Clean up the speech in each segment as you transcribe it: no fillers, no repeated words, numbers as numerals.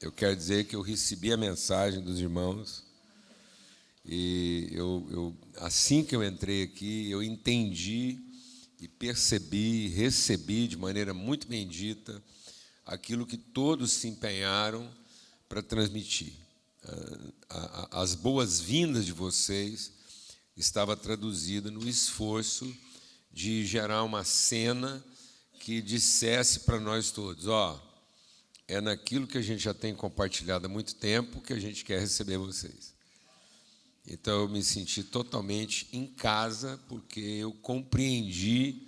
Eu quero dizer que eu recebi a mensagem dos irmãos e assim que eu entrei aqui, eu entendi e percebi, recebi de maneira muito bendita aquilo que todos se empenharam para transmitir. As boas-vindas de vocês estava traduzida no esforço de gerar uma cena que dissesse para nós todos, é naquilo que a gente já tem compartilhado há muito tempo que a gente quer receber vocês. Então, eu me senti totalmente em casa, porque eu compreendi,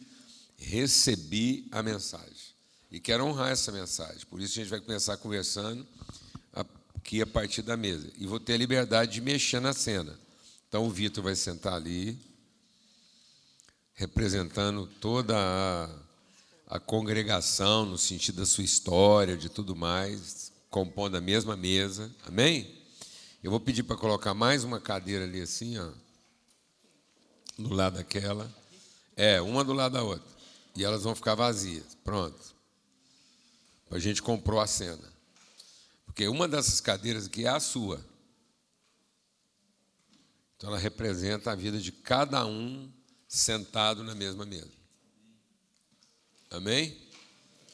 recebi a mensagem. E quero honrar essa mensagem. Por isso, a gente vai começar conversando aqui a partir da mesa. E vou ter a liberdade de mexer na cena. Então, o Vitor vai sentar ali, representando toda a congregação, no sentido da sua história, de tudo mais, compondo a mesma mesa. Amém? Eu vou pedir para colocar mais uma cadeira ali assim, do lado daquela. Uma do lado da outra. E elas vão ficar vazias. Pronto. A gente comprou a cena. Porque uma dessas cadeiras aqui é a sua. Então, ela representa a vida de cada um sentado na mesma mesa. Amém?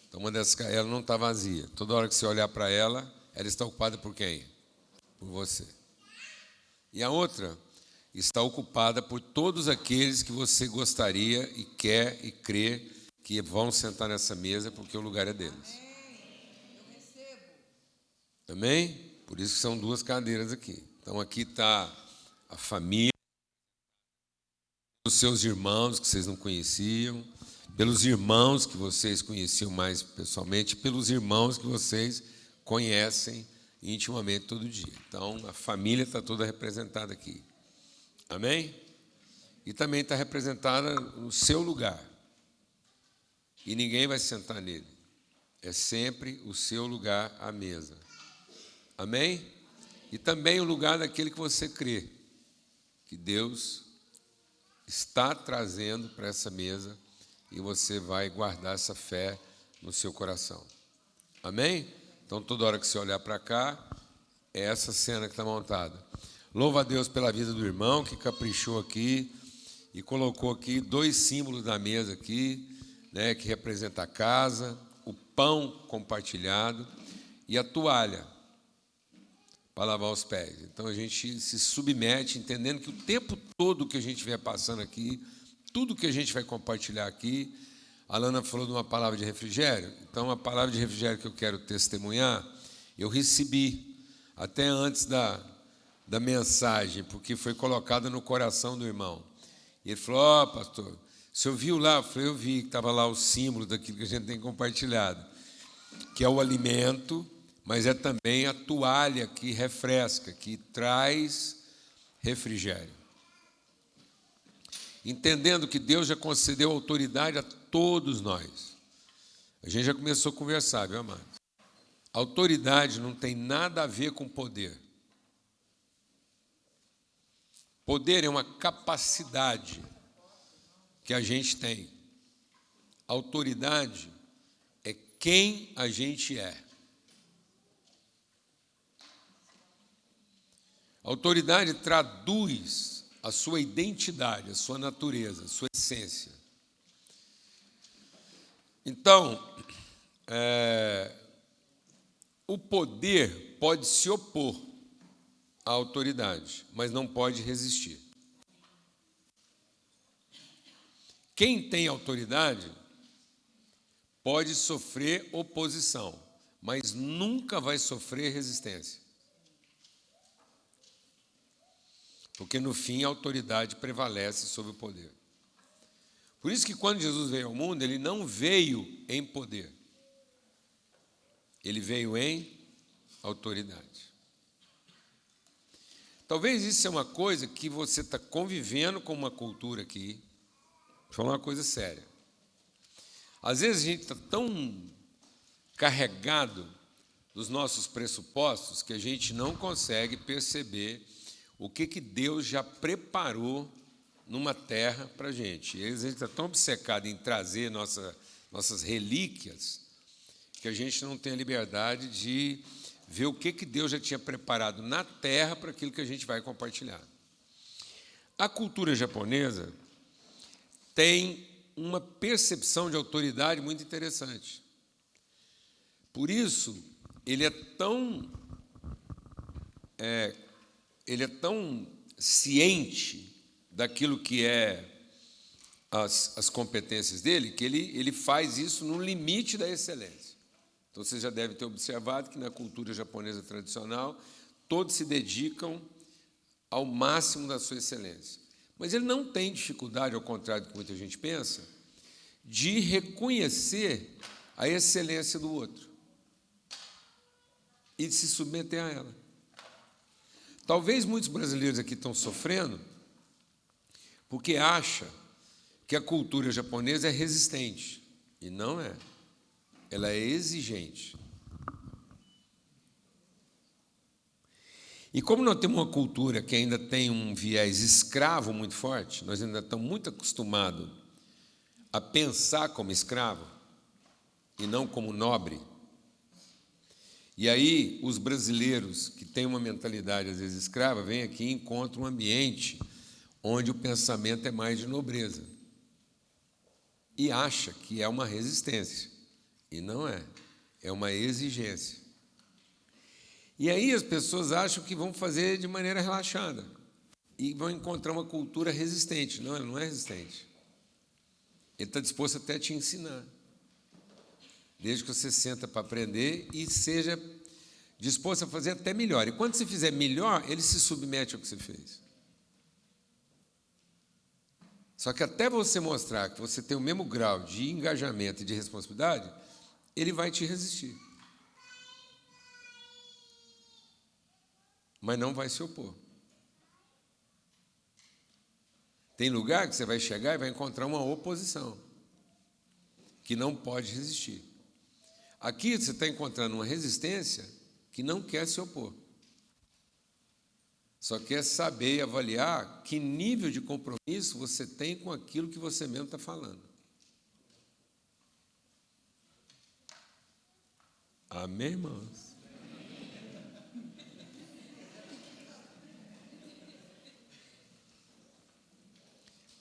Então, uma dessas, ela não está vazia. Toda hora que você olhar para ela, ela está ocupada por quem? Por você. E a outra está ocupada por todos aqueles que você gostaria e quer e crê que vão sentar nessa mesa, porque o lugar é deles. Amém? Por isso que são duas cadeiras aqui. Então, aqui está a família, os seus irmãos que vocês não conheciam, pelos irmãos que vocês conheciam mais pessoalmente, pelos irmãos que vocês conhecem intimamente todo dia. Então, a família está toda representada aqui. Amém? E também está representada no seu lugar. E ninguém vai sentar nele. É sempre o seu lugar à mesa. Amém? E também o lugar daquele que você crê, que Deus está trazendo para essa mesa e você vai guardar essa fé no seu coração. Amém? Então, toda hora que você olhar para cá, é essa cena que está montada. Louva a Deus pela vida do irmão que caprichou aqui e colocou aqui dois símbolos da mesa aqui, né, que representa a casa, o pão compartilhado e a toalha para lavar os pés. Então, a gente se submete, entendendo que o tempo todo que a gente vier passando aqui, tudo que a gente vai compartilhar aqui, a Lana falou de uma palavra de refrigério. Então, a palavra de refrigério que eu quero testemunhar, eu recebi até antes da mensagem, porque foi colocada no coração do irmão. E ele falou, pastor, você ouviu lá? Eu falei, eu vi, que estava lá o símbolo daquilo que a gente tem compartilhado, que é o alimento, mas é também a toalha que refresca, que traz refrigério. Entendendo que Deus já concedeu autoridade a todos nós. A gente já começou a conversar, viu, amado? Autoridade não tem nada a ver com poder. Poder é uma capacidade que a gente tem. Autoridade é quem a gente é. Autoridade traduz a sua identidade, a sua natureza, a sua essência. Então, o poder pode se opor à autoridade, mas não pode resistir. Quem tem autoridade pode sofrer oposição, mas nunca vai sofrer resistência. Porque, no fim, a autoridade prevalece sobre o poder. Por isso que, quando Jesus veio ao mundo, ele não veio em poder. Ele veio em autoridade. Talvez isso seja uma coisa que você está convivendo com uma cultura aqui. Vou falar uma coisa séria. Às vezes, a gente está tão carregado dos nossos pressupostos que a gente não consegue perceber o que Deus já preparou numa terra para a gente. E a gente está tão obcecado em trazer nossas relíquias que a gente não tem a liberdade de ver o que Deus já tinha preparado na terra para aquilo que a gente vai compartilhar. A cultura japonesa tem uma percepção de autoridade muito interessante. Por isso, ele é tão ciente daquilo que é as competências dele, que ele faz isso no limite da excelência. Então, você já deve ter observado que na cultura japonesa tradicional, todos se dedicam ao máximo da sua excelência. Mas ele não tem dificuldade, ao contrário do que muita gente pensa, de reconhecer a excelência do outro e de se submeter a ela. Talvez muitos brasileiros aqui estão sofrendo porque acham que a cultura japonesa é resistente. E não é. Ela é exigente. E como nós temos uma cultura que ainda tem um viés escravo muito forte, nós ainda estamos muito acostumados a pensar como escravo e não como nobre. E aí os brasileiros que têm uma mentalidade às vezes escrava vêm aqui e encontram um ambiente onde o pensamento é mais de nobreza. E acha que é uma resistência. E não é. É uma exigência. E aí as pessoas acham que vão fazer de maneira relaxada. E vão encontrar uma cultura resistente. Não, ela não é resistente. Ele está disposto até a te ensinar. Desde que você senta para aprender e seja disposto a fazer até melhor. E quando você fizer melhor, ele se submete ao que você fez. Só que até você mostrar que você tem o mesmo grau de engajamento e de responsabilidade, ele vai te resistir. Mas não vai se opor. Tem lugar que você vai chegar e vai encontrar uma oposição que não pode resistir. Aqui você está encontrando uma resistência que não quer se opor. Só quer saber e avaliar que nível de compromisso você tem com aquilo que você mesmo está falando. Amém, irmãos?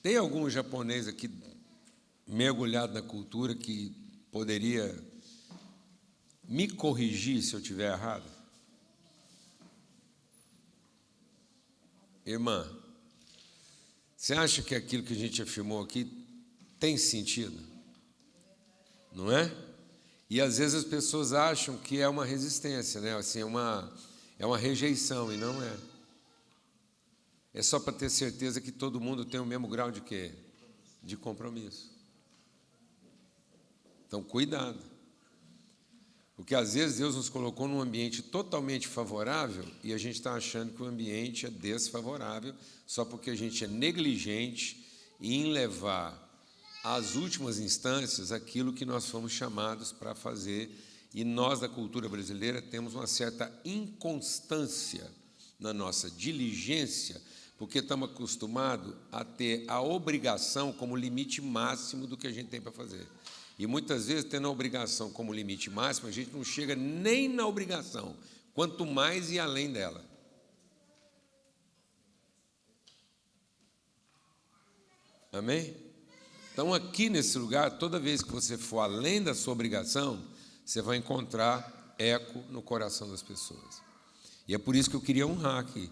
Tem algum japonês aqui mergulhado na cultura que poderia me corrigir se eu estiver errado? Irmã, você acha que aquilo que a gente afirmou aqui tem sentido? Não é? E às vezes as pessoas acham que é uma resistência, né? Assim, é uma rejeição, e não é. É só para ter certeza que todo mundo tem o mesmo grau de quê? De compromisso. Então, cuidado. Porque às vezes Deus nos colocou num ambiente totalmente favorável e a gente está achando que o ambiente é desfavorável só porque a gente é negligente em levar às últimas instâncias aquilo que nós fomos chamados para fazer. E nós, da cultura brasileira, temos uma certa inconstância na nossa diligência, porque estamos acostumados a ter a obrigação como limite máximo do que a gente tem para fazer. E muitas vezes, tendo a obrigação como limite máximo, a gente não chega nem na obrigação, quanto mais e além dela. Amém? Então, aqui nesse lugar, toda vez que você for além da sua obrigação, você vai encontrar eco no coração das pessoas. E é por isso que eu queria honrar aqui.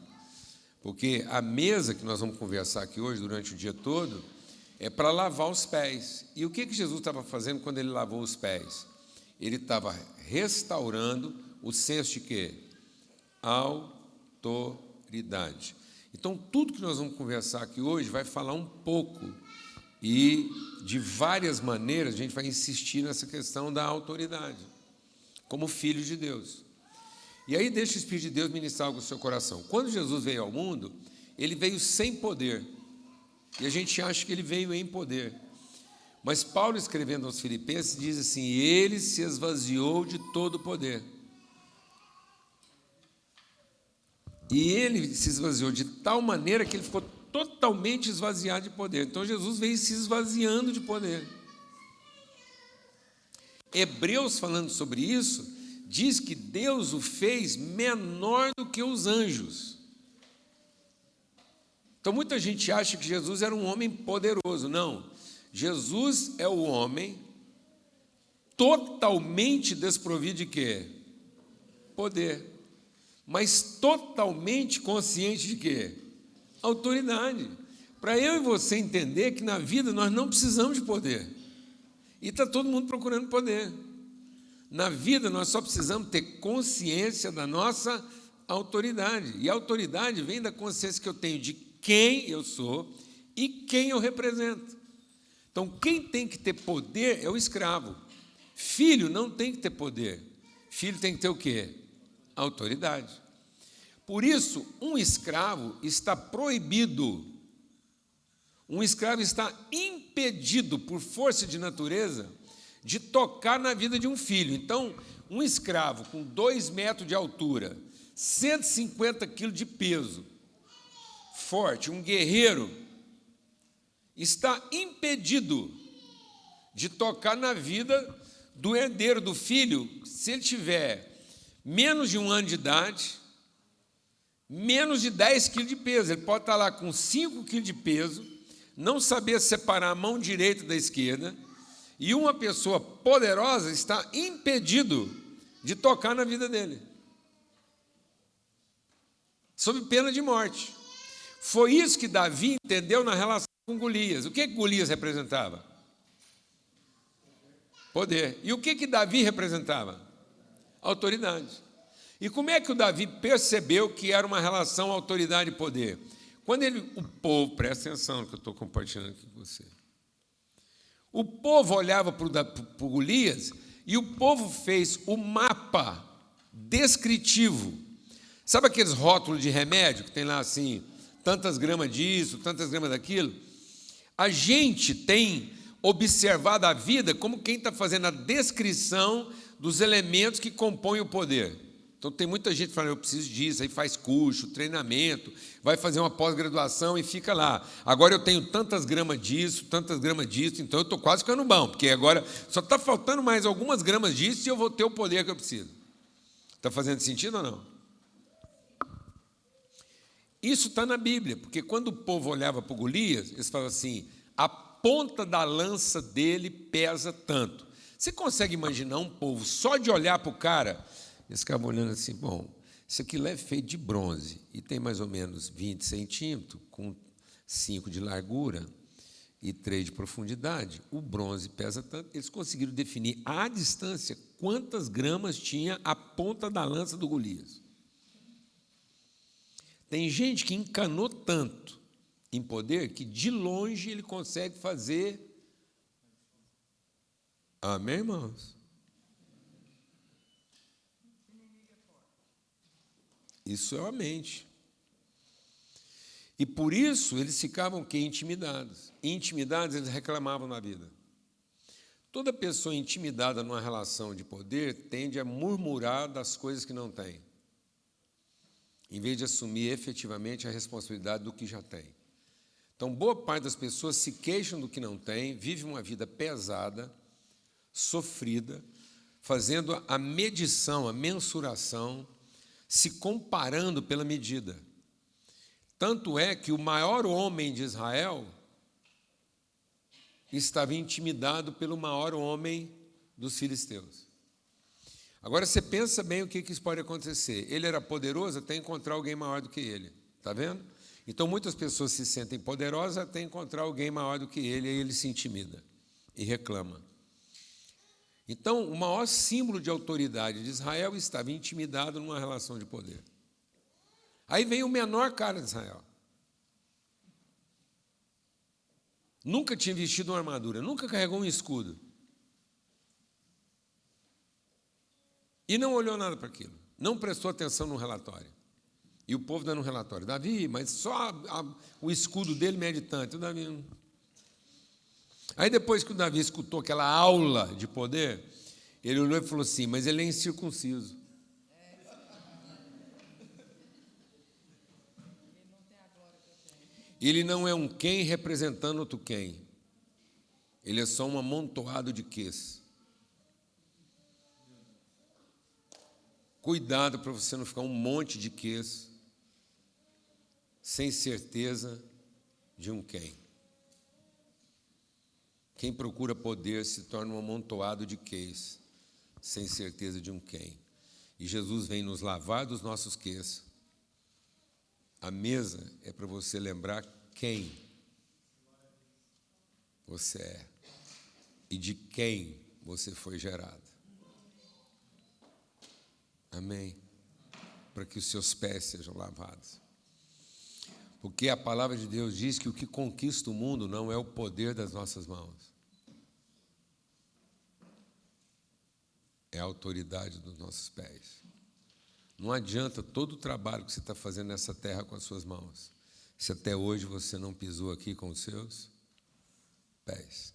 Porque a mesa que nós vamos conversar aqui hoje, durante o dia todo, é para lavar os pés. E o que Jesus estava fazendo quando ele lavou os pés? Ele estava restaurando o senso de quê? Autoridade. Então, tudo que nós vamos conversar aqui hoje vai falar um pouco e, de várias maneiras, a gente vai insistir nessa questão da autoridade, como filho de Deus. E aí deixa o Espírito de Deus ministrar algo no seu coração. Quando Jesus veio ao mundo, ele veio sem poder. E a gente acha que ele veio em poder. Mas Paulo, escrevendo aos Filipenses, diz assim: ele se esvaziou de todo o poder. E ele se esvaziou de tal maneira que ele ficou totalmente esvaziado de poder. Então Jesus veio se esvaziando de poder. Hebreus, falando sobre isso, diz que Deus o fez menor do que os anjos. Então, muita gente acha que Jesus era um homem poderoso. Não. Jesus é o homem totalmente desprovido de quê? Poder. Mas totalmente consciente de quê? Autoridade. Para eu e você entender que na vida nós não precisamos de poder. E está todo mundo procurando poder. Na vida nós só precisamos ter consciência da nossa autoridade. E a autoridade vem da consciência que eu tenho de quem eu sou e quem eu represento. Então, quem tem que ter poder é o escravo. Filho não tem que ter poder. Filho tem que ter o quê? Autoridade. Por isso, um escravo está proibido. Um escravo está impedido, por força de natureza, de tocar na vida de um filho. Então, um escravo com 2 metros de altura, 150 quilos de peso, forte, um guerreiro, está impedido de tocar na vida do herdeiro, do filho, se ele tiver menos de 1 ano de idade, menos de 10 quilos de peso. Ele pode estar lá com 5 quilos de peso, não saber separar a mão direita da esquerda, e uma pessoa poderosa está impedido de tocar na vida dele, sob pena de morte. Foi isso que Davi entendeu na relação com Golias. O que Golias representava? Poder. E o que Davi representava? Autoridade. E como é que o Davi percebeu que era uma relação autoridade e poder? Quando o povo, presta atenção no que eu estou compartilhando aqui com você. O povo olhava para o Golias e o povo fez o mapa descritivo. Sabe aqueles rótulos de remédio que tem lá assim, tantas gramas disso, tantas gramas daquilo? A gente tem observado a vida como quem está fazendo a descrição dos elementos que compõem o poder. Então, tem muita gente falando, eu preciso disso, aí faz curso, treinamento, vai fazer uma pós-graduação e fica lá. Agora eu tenho tantas gramas disso, então eu estou quase ficando bom, porque agora só está faltando mais algumas gramas disso e eu vou ter o poder que eu preciso. Está fazendo sentido ou não? Isso está na Bíblia, porque quando o povo olhava para o Golias, eles falavam assim, a ponta da lança dele pesa tanto. Você consegue imaginar um povo só de olhar para o cara? Eles ficavam olhando assim, bom, isso aqui é feito de bronze e tem mais ou menos 20 centímetros, com 5 de largura e 3 de profundidade. O bronze pesa tanto. Eles conseguiram definir à distância quantas gramas tinha a ponta da lança do Golias. Tem gente que encanou tanto em poder que de longe ele consegue fazer. Amém, irmãos? Isso é a mente. E por isso eles ficavam o quê? Intimidados. E intimidados eles reclamavam na vida. Toda pessoa intimidada numa relação de poder tende a murmurar das coisas que não tem, em vez de assumir efetivamente a responsabilidade do que já tem. Então, boa parte das pessoas se queixam do que não tem, vive uma vida pesada, sofrida, fazendo a medição, a mensuração, se comparando pela medida. Tanto é que o maior homem de Israel estava intimidado pelo maior homem dos filisteus. Agora, você pensa bem o que isso pode acontecer. Ele era poderoso até encontrar alguém maior do que ele. Está vendo? Então, muitas pessoas se sentem poderosas até encontrar alguém maior do que ele, e aí ele se intimida e reclama. Então, o maior símbolo de autoridade de Israel estava intimidado numa relação de poder. Aí vem o menor cara de Israel. Nunca tinha vestido uma armadura, nunca carregou um escudo. E não olhou nada para aquilo, não prestou atenção no relatório. E o povo dando um relatório, Davi, mas só o escudo dele mede tanto. O Davi não. Aí depois que o Davi escutou aquela aula de poder, ele olhou e falou assim, mas ele é incircunciso. Ele não é um quem representando outro quem. Ele é só um amontoado de quês. Cuidado para você não ficar um monte de quês, sem certeza de um quem. Quem procura poder se torna um amontoado de quês, sem certeza de um quem. E Jesus vem nos lavar dos nossos quês. A mesa é para você lembrar quem você é e de quem você foi gerado. Amém? Para que os seus pés sejam lavados. Porque a palavra de Deus diz que o que conquista o mundo não é o poder das nossas mãos. É a autoridade dos nossos pés. Não adianta todo o trabalho que você está fazendo nessa terra com as suas mãos, se até hoje você não pisou aqui com os seus pés.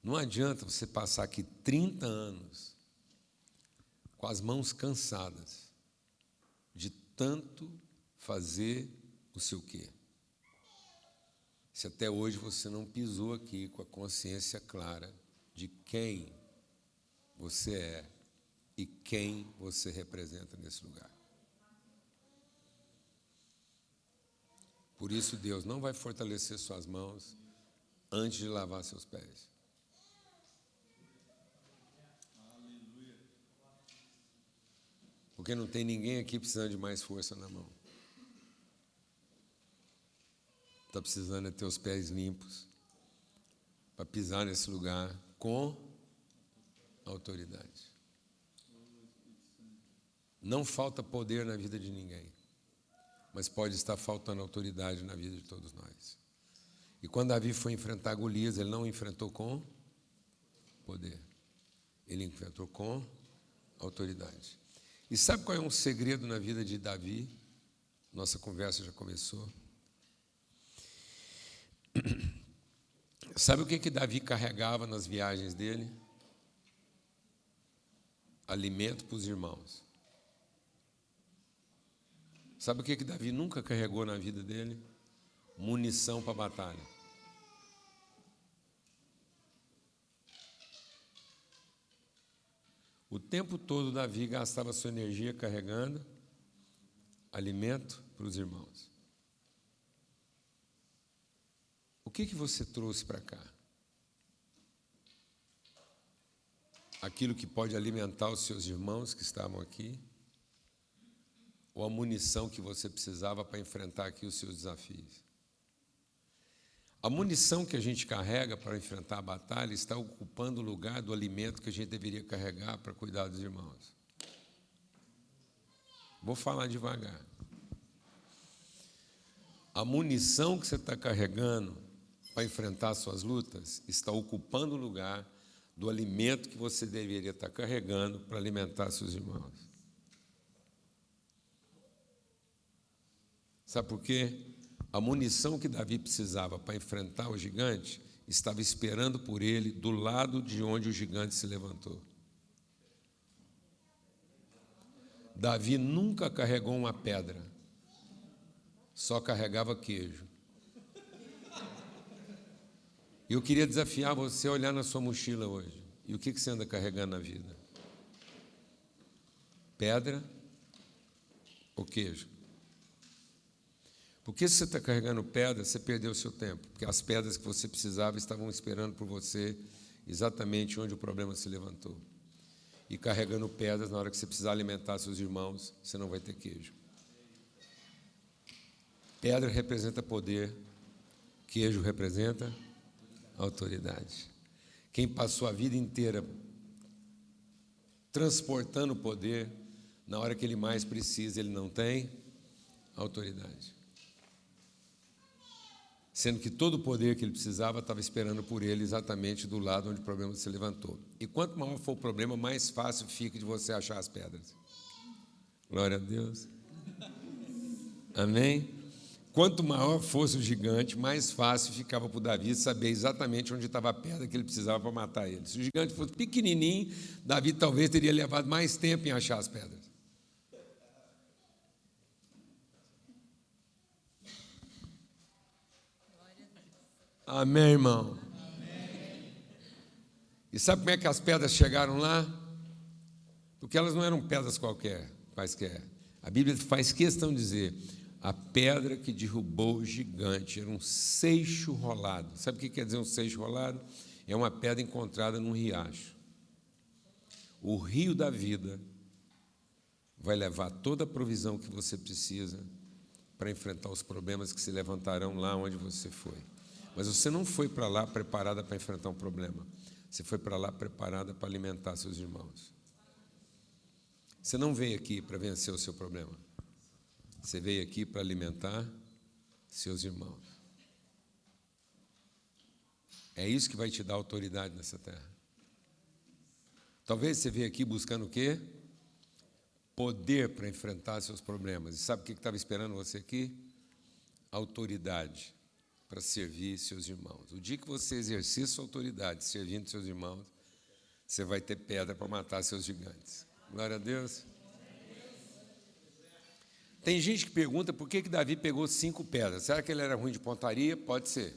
Não adianta você passar aqui 30 anos com as mãos cansadas de tanto fazer o seu quê. Se até hoje você não pisou aqui com a consciência clara de quem você é e quem você representa nesse lugar. Por isso Deus não vai fortalecer suas mãos antes de lavar seus pés. Porque não tem ninguém aqui precisando de mais força na mão. Está precisando é ter os pés limpos para pisar nesse lugar com autoridade. Não falta poder na vida de ninguém, mas pode estar faltando autoridade na vida de todos nós. E quando Davi foi enfrentar Golias, ele não enfrentou com poder, ele enfrentou com autoridade. E sabe qual é um segredo na vida de Davi? Nossa conversa já começou. Sabe o que Davi carregava nas viagens dele? Alimento para os irmãos. Sabe o que Davi nunca carregou na vida dele? Munição para a batalha. O tempo todo Davi gastava sua energia carregando alimento para os irmãos. O que você trouxe para cá? Aquilo que pode alimentar os seus irmãos que estavam aqui? Ou a munição que você precisava para enfrentar aqui os seus desafios? A munição que a gente carrega para enfrentar a batalha está ocupando o lugar do alimento que a gente deveria carregar para cuidar dos irmãos. Vou falar devagar. A munição que você está carregando para enfrentar suas lutas está ocupando o lugar do alimento que você deveria estar carregando para alimentar seus irmãos. Sabe por quê? A munição que Davi precisava para enfrentar o gigante estava esperando por ele do lado de onde o gigante se levantou. Davi nunca carregou uma pedra, só carregava queijo. E eu queria desafiar você a olhar na sua mochila hoje. E o que você anda carregando na vida? Pedra ou queijo? Porque se você está carregando pedra, você perdeu o seu tempo. Porque as pedras que você precisava estavam esperando por você exatamente onde o problema se levantou. E carregando pedras, na hora que você precisar alimentar seus irmãos, você não vai ter queijo. Pedra representa poder, queijo representa autoridade. Quem passou a vida inteira transportando poder, na hora que ele mais precisa, ele não tem autoridade. Sendo que todo o poder que ele precisava estava esperando por ele exatamente do lado onde o problema se levantou. E quanto maior for o problema, mais fácil fica de você achar as pedras. Glória a Deus. Amém? Quanto maior fosse o gigante, mais fácil ficava para o Davi saber exatamente onde estava a pedra que ele precisava para matar ele. Se o gigante fosse pequenininho, Davi talvez teria levado mais tempo em achar as pedras. Amém, irmão? Amém. E sabe como é que as pedras chegaram lá? Porque elas não eram pedras quaisquer. A Bíblia faz questão de dizer: a pedra que derrubou o gigante era um seixo rolado. Sabe o que quer dizer um seixo rolado? É uma pedra encontrada num riacho. O rio da vida vai levar toda a provisão que você precisa para enfrentar os problemas que se levantarão lá onde você foi. Mas você não foi para lá preparada para enfrentar um problema. Você foi para lá preparada para alimentar seus irmãos. Você não veio aqui para vencer o seu problema. Você veio aqui para alimentar seus irmãos. É isso que vai te dar autoridade nessa terra. Talvez você veio aqui buscando o quê? Poder para enfrentar seus problemas. E sabe o que estava esperando você aqui? Autoridade para servir seus irmãos. O dia que você exercer sua autoridade servindo seus irmãos, você vai ter pedra para matar seus gigantes. Glória a Deus. Tem gente que pergunta por que Davi pegou 5 pedras. Será que ele era ruim de pontaria? Pode ser.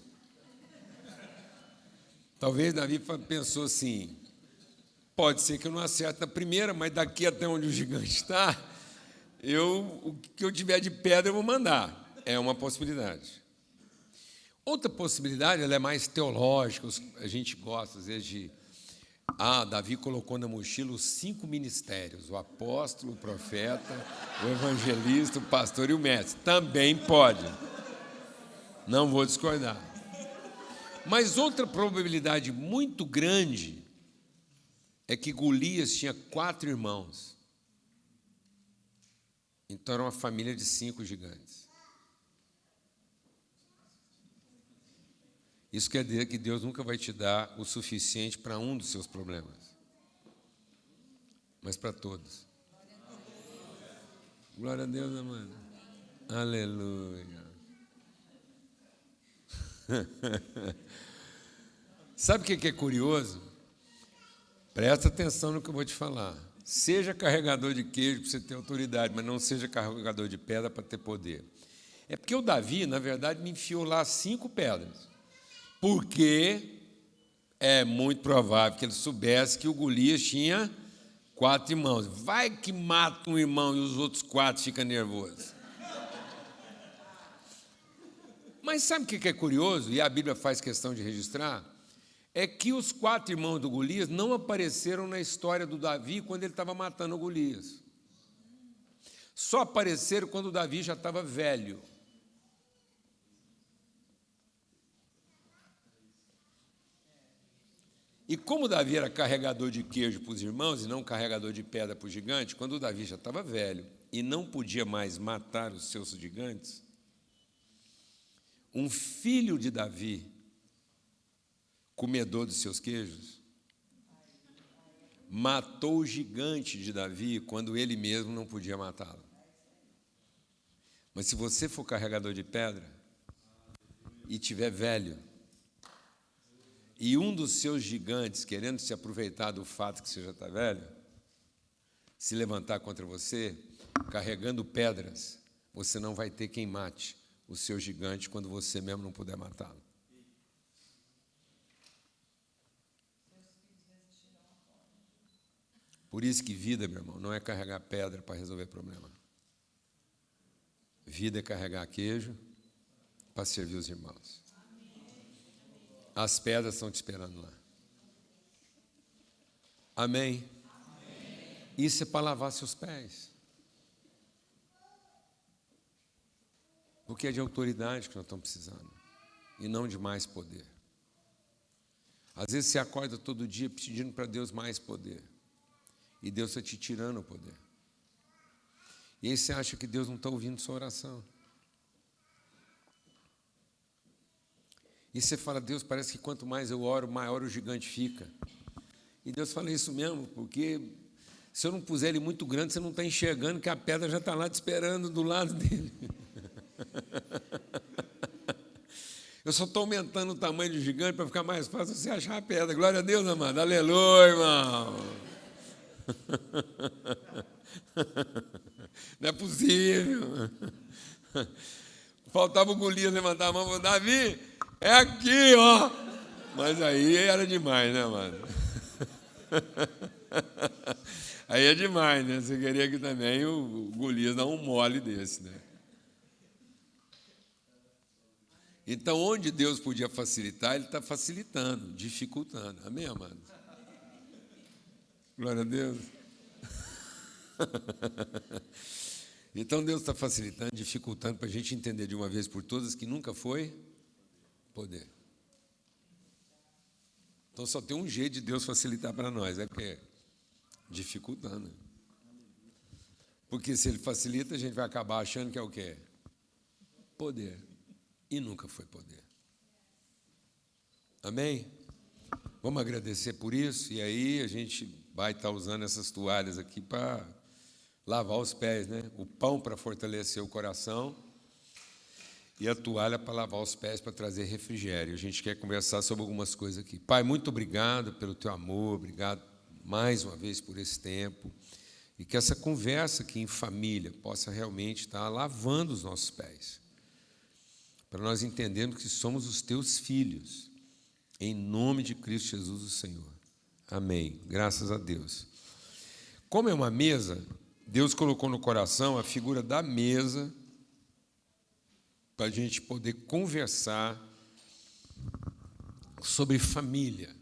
Talvez Davi pensou assim: pode ser que eu não acerte na primeira, mas daqui até onde o gigante está, o que eu tiver de pedra eu vou mandar. É uma possibilidade. Outra possibilidade, ela é mais teológica, a gente gosta às vezes de... Davi colocou na mochila os 5 ministérios: o apóstolo, o profeta, o evangelista, o pastor e o mestre. Também pode. Não vou discordar. Mas outra probabilidade muito grande é que Golias tinha 4 irmãos. Então era uma família de 5 gigantes. Isso quer dizer que Deus nunca vai te dar o suficiente para um dos seus problemas, mas para todos. Glória a Deus, amado. Aleluia. Sabe o que é curioso? Presta atenção no que eu vou te falar. Seja carregador de queijo para você ter autoridade, mas não seja carregador de pedra para ter poder. É porque o Davi, na verdade, me enfiou lá 5 pedras. Porque é muito provável que ele soubesse que o Golias tinha 4 irmãos. Vai que mata um irmão e os outros 4 ficam nervosos. Mas sabe o que é curioso, e a Bíblia faz questão de registrar? É que os 4 irmãos do Golias não apareceram na história do Davi quando ele estava matando o Golias. Só apareceram quando o Davi já estava velho. E como Davi era carregador de queijo para os irmãos e não carregador de pedra para o gigante, quando o Davi já estava velho e não podia mais matar os seus gigantes, um filho de Davi, comedor dos seus queijos, matou o gigante de Davi quando ele mesmo não podia matá-lo. Mas se você for carregador de pedra e tiver velho, e um dos seus gigantes, querendo se aproveitar do fato que você já está velho, se levantar contra você, carregando pedras, você não vai ter quem mate o seu gigante quando você mesmo não puder matá-lo. Por isso que vida, meu irmão, não é carregar pedra para resolver problema. Vida é carregar queijo para servir os irmãos. As pedras estão te esperando lá. Amém? Amém. Isso é para lavar seus pés. Porque é de autoridade que nós estamos precisando. E não de mais poder. Às vezes você acorda todo dia pedindo para Deus mais poder. E Deus está te tirando o poder. E aí você acha que Deus não está ouvindo sua oração. E você fala: Deus, parece que quanto mais eu oro, maior o gigante fica. E Deus fala: isso mesmo, porque se eu não puser ele muito grande, você não está enxergando que a pedra já está lá te esperando do lado dele. Eu só estou aumentando o tamanho do gigante para ficar mais fácil você achar a pedra. Glória a Deus, amado. Aleluia, irmão. Não é possível. Faltava o Golias levantar a mão e falar: Davi, é aqui, ó. Mas aí era demais, né, mano? Aí é demais, né? Você queria que também o Golias dá um mole desse, né? Então, onde Deus podia facilitar, Ele está facilitando, dificultando. Amém, amados? Glória a Deus. Então, Deus está facilitando, dificultando, para a gente entender de uma vez por todas que nunca foi poder. Então, só tem um jeito de Deus facilitar para nós, é porque dificultando. Porque se Ele facilita, a gente vai acabar achando que é o quê? Poder. E nunca foi poder. Amém? Vamos agradecer por isso, e aí a gente vai estar usando essas toalhas aqui para lavar os pés, né? O pão para fortalecer o coração e a toalha para lavar os pés, para trazer refrigério. A gente quer conversar sobre algumas coisas aqui. Pai, muito obrigado pelo teu amor, obrigado mais uma vez por esse tempo, e que essa conversa aqui em família possa realmente estar lavando os nossos pés, para nós entendermos que somos os teus filhos, em nome de Cristo Jesus, o Senhor. Amém. Graças a Deus. Como é uma mesa, Deus colocou no coração a figura da mesa para a gente poder conversar sobre família.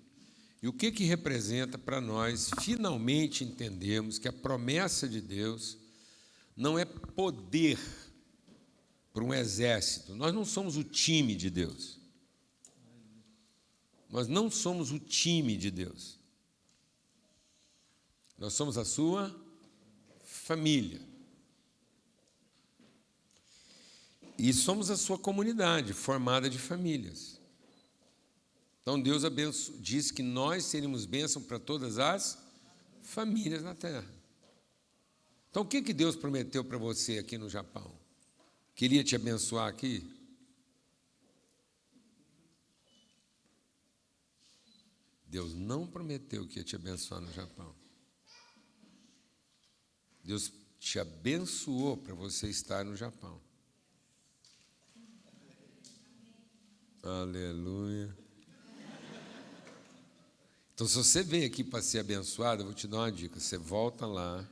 E o que representa para nós finalmente entendermos que a promessa de Deus não é poder para um exército. Nós não somos o time de Deus. Nós não somos o time de Deus. Nós somos a sua família. E somos a sua comunidade, formada de famílias. Então, Deus diz que nós seríamos bênção para todas as famílias na terra. Então, o que Deus prometeu para você aqui no Japão? Queria te abençoar aqui? Deus não prometeu que ia te abençoar no Japão. Deus te abençoou para você estar no Japão. Aleluia. Então, se você veio aqui para ser abençoado, eu vou te dar uma dica. Você volta lá.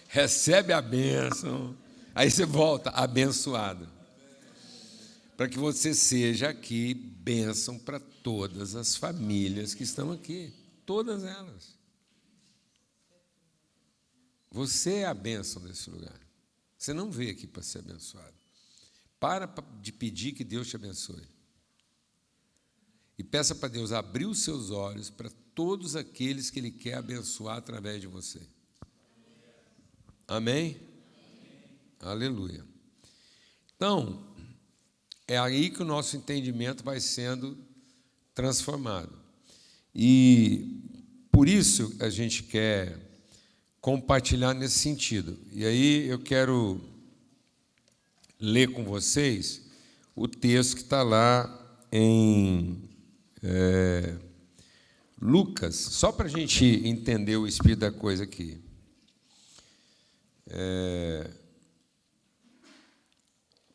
Recebe a bênção. Aí você volta abençoado. Para que você seja aqui bênção para todas as famílias que estão aqui. Todas elas. Você é a bênção desse lugar. Você não veio aqui para ser abençoado. Para de pedir que Deus te abençoe. E peça para Deus abrir os seus olhos para todos aqueles que Ele quer abençoar através de você. Amém? Aleluia. Então, é aí que o nosso entendimento vai sendo transformado. E por isso a gente quer compartilhar nesse sentido. E aí eu quero ler com vocês o texto que está lá em Lucas, só para a gente entender o espírito da coisa aqui.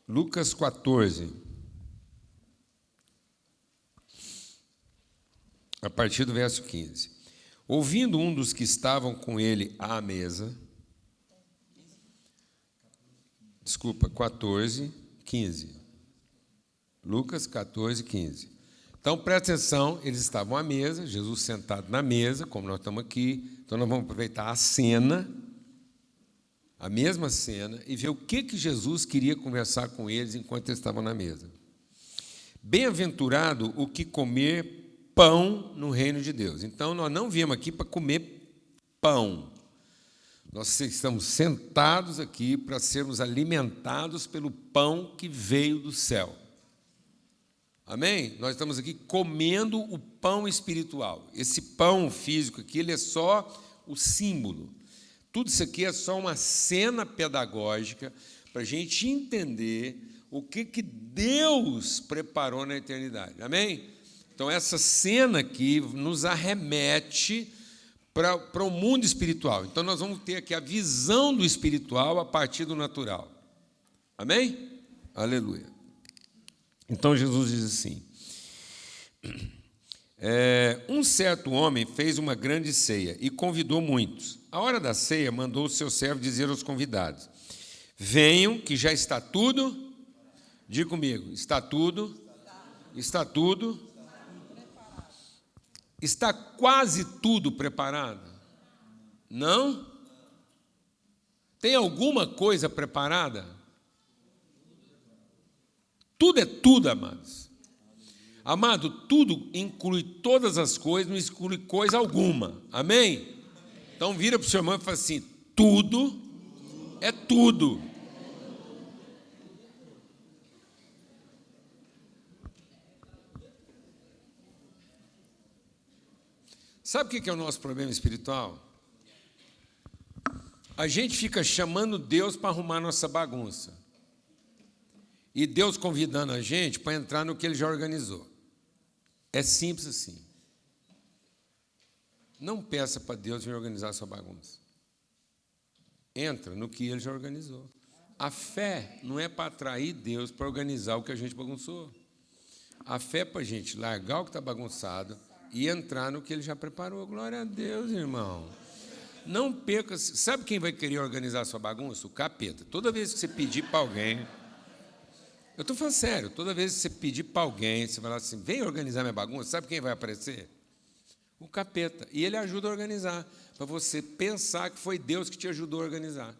Lucas 14, a partir do verso 15. Ouvindo um dos que estavam com ele à mesa, 14, 15. Lucas 14, 15. Então, presta atenção, eles estavam à mesa, Jesus sentado na mesa, como nós estamos aqui. Então, nós vamos aproveitar a cena, a mesma cena, e ver o que Jesus queria conversar com eles enquanto eles estavam na mesa. Bem-aventurado o que comer pão no reino de Deus. Então, nós não viemos aqui para comer pão. Nós estamos sentados aqui para sermos alimentados pelo pão que veio do céu. Amém? Nós estamos aqui comendo o pão espiritual. Esse pão físico aqui, ele é só o símbolo. Tudo isso aqui é só uma cena pedagógica para a gente entender o que Deus preparou na eternidade. Amém? Então, essa cena aqui nos arremete para o mundo espiritual. Então, nós vamos ter aqui a visão do espiritual a partir do natural. Amém? Aleluia. Então, Jesus diz assim, Um certo homem fez uma grande ceia e convidou muitos. À hora da ceia, mandou o seu servo dizer aos convidados: venham, que já está tudo. Diga comigo, está tudo. Está tudo. Está quase tudo preparado? Não? Tem alguma coisa preparada? Tudo é tudo, amados. Amado, tudo inclui todas as coisas, não exclui coisa alguma. Amém? Então vira para o seu irmão e fala assim: tudo é tudo. Sabe o que é o nosso problema espiritual? A gente fica chamando Deus para arrumar nossa bagunça. E Deus convidando a gente para entrar no que Ele já organizou. É simples assim. Não peça para Deus vir organizar a sua bagunça. Entra no que Ele já organizou. A fé não é para atrair Deus para organizar o que a gente bagunçou. A fé é para a gente largar o que está bagunçado e entrar no que Ele já preparou. Glória a Deus, irmão. Não perca. Sabe quem vai querer organizar a sua bagunça? O capeta. Toda vez que você pedir para alguém... Eu estou falando sério. Toda vez que você pedir para alguém, você falar assim: vem organizar minha bagunça, sabe quem vai aparecer? O capeta. E ele ajuda a organizar, para você pensar que foi Deus que te ajudou a organizar.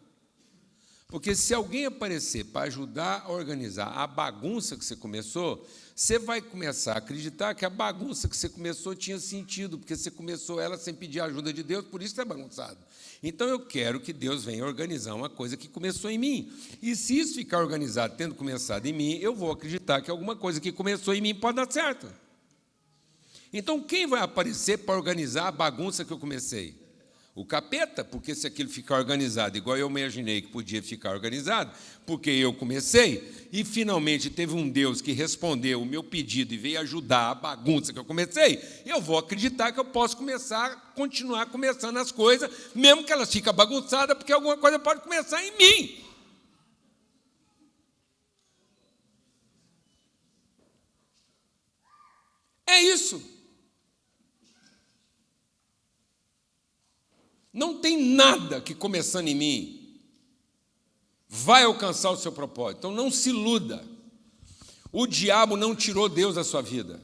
Porque se alguém aparecer para ajudar a organizar a bagunça que você começou, você vai começar a acreditar que a bagunça que você começou tinha sentido, porque você começou ela sem pedir a ajuda de Deus, por isso é bagunçado. Então eu quero que Deus venha organizar uma coisa que começou em mim. E se isso ficar organizado tendo começado em mim, eu vou acreditar que alguma coisa que começou em mim pode dar certo. Então quem vai aparecer para organizar a bagunça que eu comecei? O capeta, porque se aquilo ficar organizado, igual eu imaginei que podia ficar organizado, porque eu comecei, e finalmente teve um Deus que respondeu o meu pedido e veio ajudar a bagunça que eu comecei, eu vou acreditar que eu posso continuar começando as coisas, mesmo que elas fiquem bagunçadas, porque alguma coisa pode começar em mim. É isso. Não tem nada que, começando em mim, vai alcançar o seu propósito. Então, não se iluda. O diabo não tirou Deus da sua vida.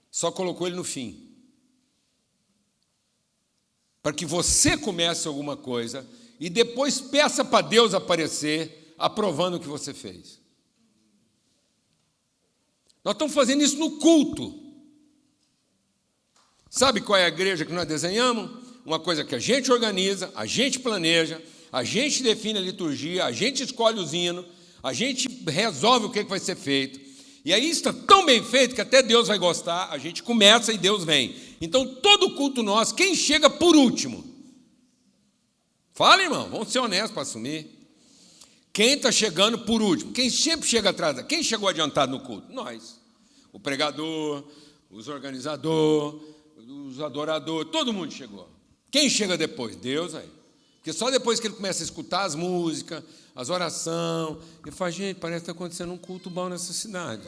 Só colocou ele no fim. Para que você comece alguma coisa e depois peça para Deus aparecer, aprovando o que você fez. Nós estamos fazendo isso no culto. Sabe qual é a igreja que nós desenhamos? Uma coisa que a gente organiza, a gente planeja, a gente define a liturgia, a gente escolhe os hinos, a gente resolve o que vai ser feito. E aí está tão bem feito que até Deus vai gostar, a gente começa e Deus vem. Então, todo culto nosso, quem chega por último? Fala, irmão, vamos ser honestos para assumir. Quem está chegando por último? Quem sempre chega atrás? Quem chegou adiantado no culto? Nós. O pregador, os organizadores, os adoradores, todo mundo chegou. Quem chega depois? Deus aí. Porque só depois que ele começa a escutar as músicas, as orações, ele fala: gente, parece que está acontecendo um culto bom nessa cidade.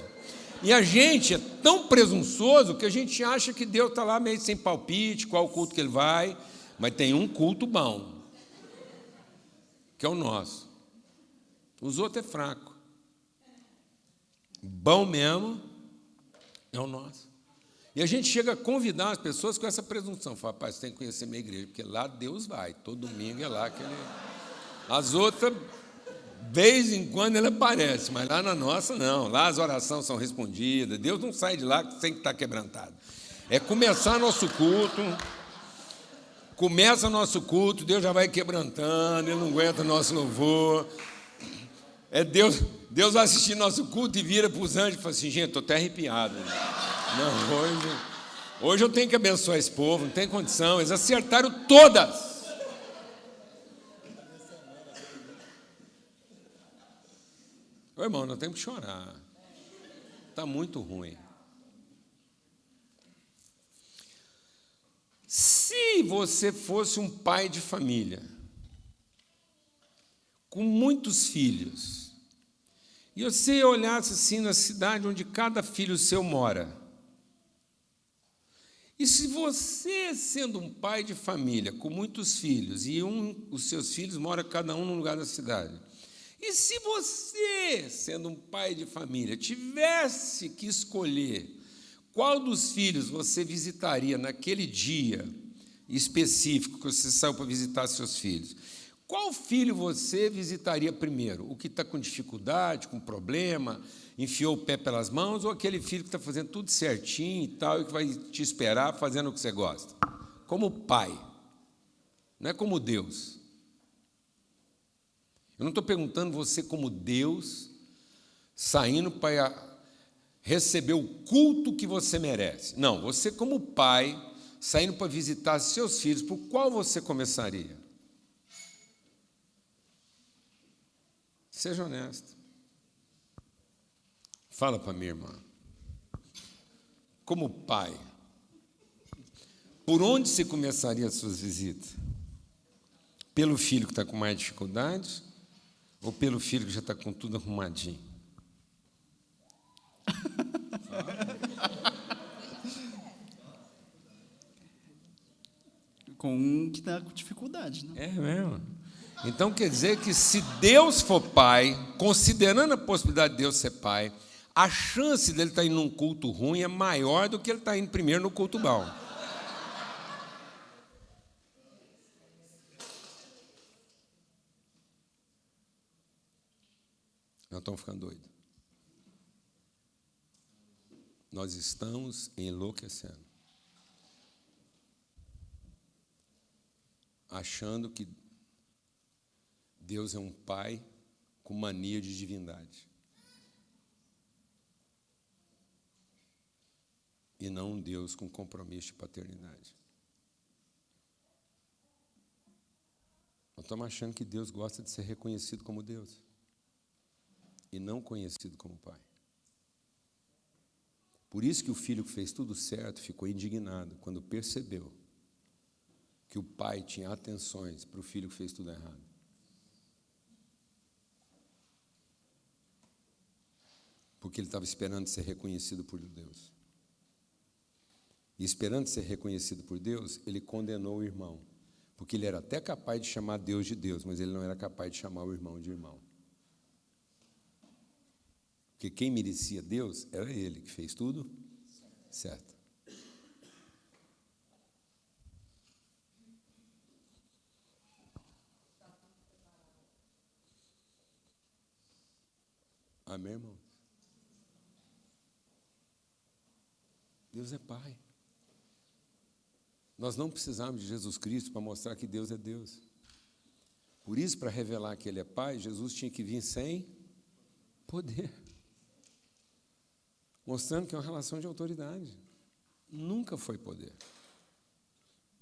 E a gente é tão presunçoso que a gente acha que Deus está lá meio sem palpite, qual culto que ele vai, mas tem um culto bom, que é o nosso. Os outros é fraco. Bom mesmo é o nosso. E a gente chega a convidar as pessoas com essa presunção. Fala: rapaz, você tem que conhecer minha igreja, porque lá Deus vai. Todo domingo é lá que ele... As outras, de vez em quando, ele aparece, mas lá na nossa, não. Lá as orações são respondidas. Deus não sai de lá sem estar quebrantado. É começar nosso culto. Começa nosso culto, Deus já vai quebrantando, Ele não aguenta nosso louvor. É Deus vai assistir nosso culto e vira para os anjos e fala assim: gente, estou até arrepiado. Não, hoje eu tenho que abençoar esse povo, não tem condição, eles acertaram todas. Ô, irmão, nós temos que chorar. Está muito ruim. Se você fosse um pai de família, com muitos filhos, e você olhasse assim na cidade onde cada filho seu mora, E se você, sendo um pai de família, com muitos filhos, e os seus filhos moram cada um num lugar da cidade, e se você, sendo um pai de família, tivesse que escolher qual dos filhos você visitaria naquele dia específico que você saiu para visitar seus filhos, qual filho você visitaria primeiro? O que está com dificuldade, com problema, enfiou o pé pelas mãos, ou aquele filho que está fazendo tudo certinho e tal, e que vai te esperar fazendo o que você gosta? Como pai, não é como Deus. Eu não estou perguntando você como Deus, saindo para receber o culto que você merece. Não, você como pai, saindo para visitar seus filhos, por qual você começaria? Seja honesto. Fala para minha irmã. Como pai, por onde você começaria as suas visitas? Pelo filho que está com mais dificuldade ou pelo filho que já está com tudo arrumadinho? Com um que está com dificuldade, né? É mesmo. Então quer dizer que se Deus for pai, considerando a possibilidade de Deus ser pai, a chance dele estar indo num culto ruim é maior do que ele estar indo primeiro no culto bom. Nós estamos ficando doidos. Nós estamos enlouquecendo. Achando que Deus é um pai com mania de divindade. E não um Deus com compromisso de paternidade. Nós estamos achando que Deus gosta de ser reconhecido como Deus e não conhecido como pai. Por isso que o filho que fez tudo certo ficou indignado quando percebeu que o pai tinha atenções para o filho que fez tudo errado. Porque ele estava esperando ser reconhecido por Deus. E esperando ser reconhecido por Deus, ele condenou o irmão. Porque ele era até capaz de chamar Deus de Deus, mas ele não era capaz de chamar o irmão de irmão. Porque quem merecia Deus era ele, que fez tudo certo. Amém, irmão? Deus é Pai. Nós não precisamos de Jesus Cristo para mostrar que Deus é Deus. Por isso, para revelar que Ele é Pai, Jesus tinha que vir sem poder. Mostrando que é uma relação de autoridade. Nunca foi poder.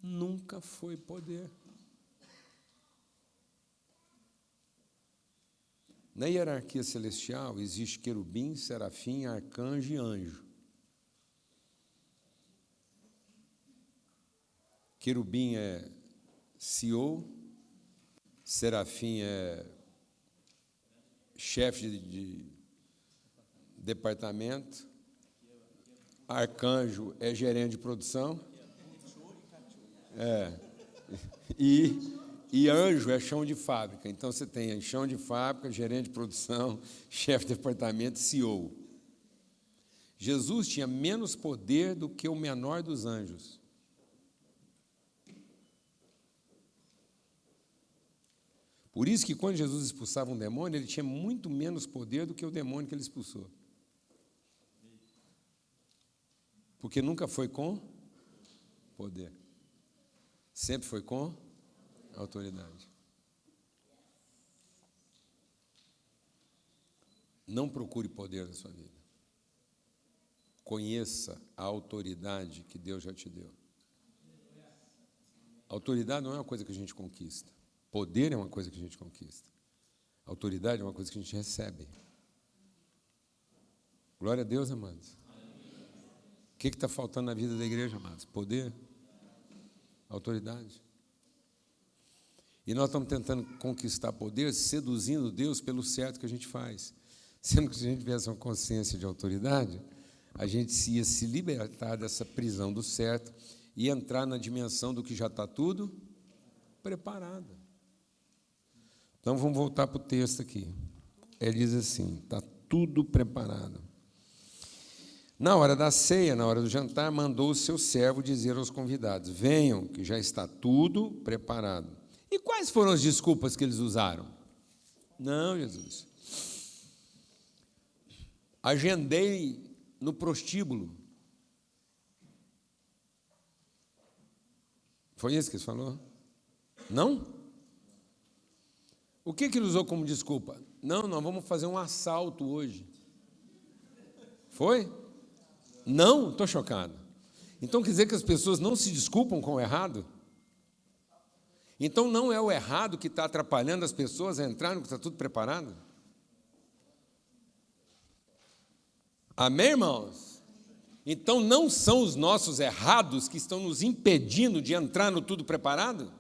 Nunca foi poder. Na hierarquia celestial existe querubim, serafim, arcanjo e anjo. Querubim é CEO, serafim é chefe de departamento, arcanjo é gerente de produção, e anjo é chão de fábrica. Então você tem chão de fábrica, gerente de produção, chefe de departamento, CEO. Jesus tinha menos poder do que o menor dos anjos. Por isso que quando Jesus expulsava um demônio, ele tinha muito menos poder do que o demônio que ele expulsou. Porque nunca foi com poder. Sempre foi com autoridade. Não procure poder na sua vida. Conheça a autoridade que Deus já te deu. Autoridade não é uma coisa que a gente conquista. Poder é uma coisa que a gente conquista. Autoridade é uma coisa que a gente recebe. Glória a Deus, amados. O que está faltando na vida da igreja, amados? Poder, autoridade. E nós estamos tentando conquistar poder, seduzindo Deus pelo certo que a gente faz. Sendo que se a gente tivesse uma consciência de autoridade, a gente ia se libertar dessa prisão do certo e entrar na dimensão do que já está tudo preparado. Então, vamos voltar para o texto aqui. Ele diz assim, está tudo preparado. Na hora da ceia, na hora do jantar, mandou o seu servo dizer aos convidados, venham, que já está tudo preparado. E quais foram as desculpas que eles usaram? Não, Jesus. Agendei no prostíbulo. Foi isso que ele falou? Não? O que ele usou como desculpa? Não, nós vamos fazer um assalto hoje. Foi? Não? Estou chocado. Então quer dizer que as pessoas não se desculpam com o errado? Então não é o errado que está atrapalhando as pessoas a entrar no que está tudo preparado? Amém, irmãos? Então não são os nossos errados que estão nos impedindo de entrar no tudo preparado?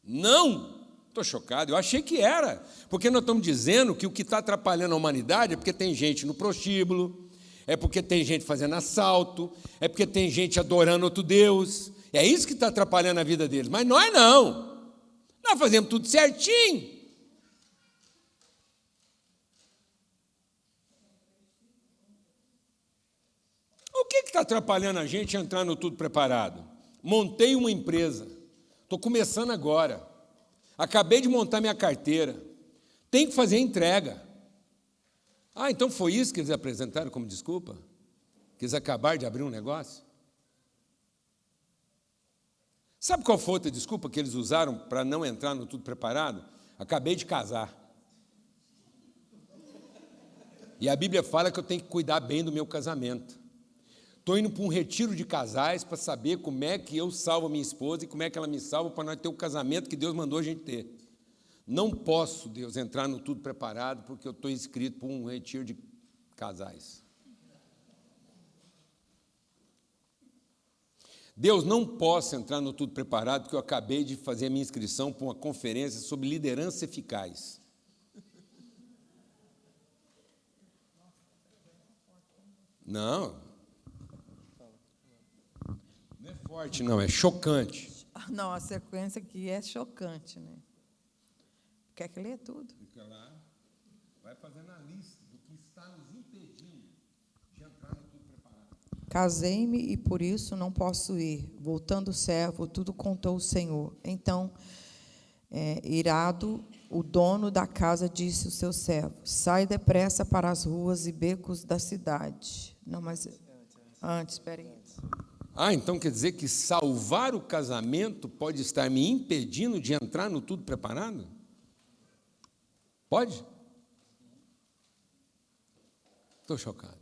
Não! Estou chocado, eu achei que era, porque nós estamos dizendo que o que está atrapalhando a humanidade é porque tem gente no prostíbulo, é porque tem gente fazendo assalto, é porque tem gente adorando outro Deus, é isso que está atrapalhando a vida deles, mas nós não, nós fazemos tudo certinho. O que está atrapalhando a gente a entrar no tudo preparado? Montei uma empresa, estou começando agora. Acabei de montar minha carteira. Tem que fazer a entrega. Ah, então foi isso que eles apresentaram como desculpa? Que eles acabaram de abrir um negócio? Sabe qual foi a outra desculpa que eles usaram para não entrar no tudo preparado? Acabei de casar. E a Bíblia fala que eu tenho que cuidar bem do meu casamento. Estou indo para um retiro de casais para saber como é que eu salvo a minha esposa e como é que ela me salva para nós ter o casamento que Deus mandou a gente ter. Não posso, Deus, entrar no tudo preparado porque eu estou inscrito para um retiro de casais. Deus, não posso entrar no tudo preparado porque eu acabei de fazer a minha inscrição para uma conferência sobre liderança eficaz. Não. Não é forte, não, é chocante. Não, a sequência aqui é chocante, né? Quer que lê tudo? Fica lá, vai fazendo a lista do que está nos impedindo de entrar no tudo preparado. Casei-me e por isso não posso ir. Voltando o servo, tudo contou o Senhor. Então, irado, o dono da casa disse ao seu servo, sai depressa para as ruas e becos da cidade. Não, mas antes, espere aí. Ah, então quer dizer que salvar o casamento pode estar me impedindo de entrar no tudo preparado? Pode? Estou chocado.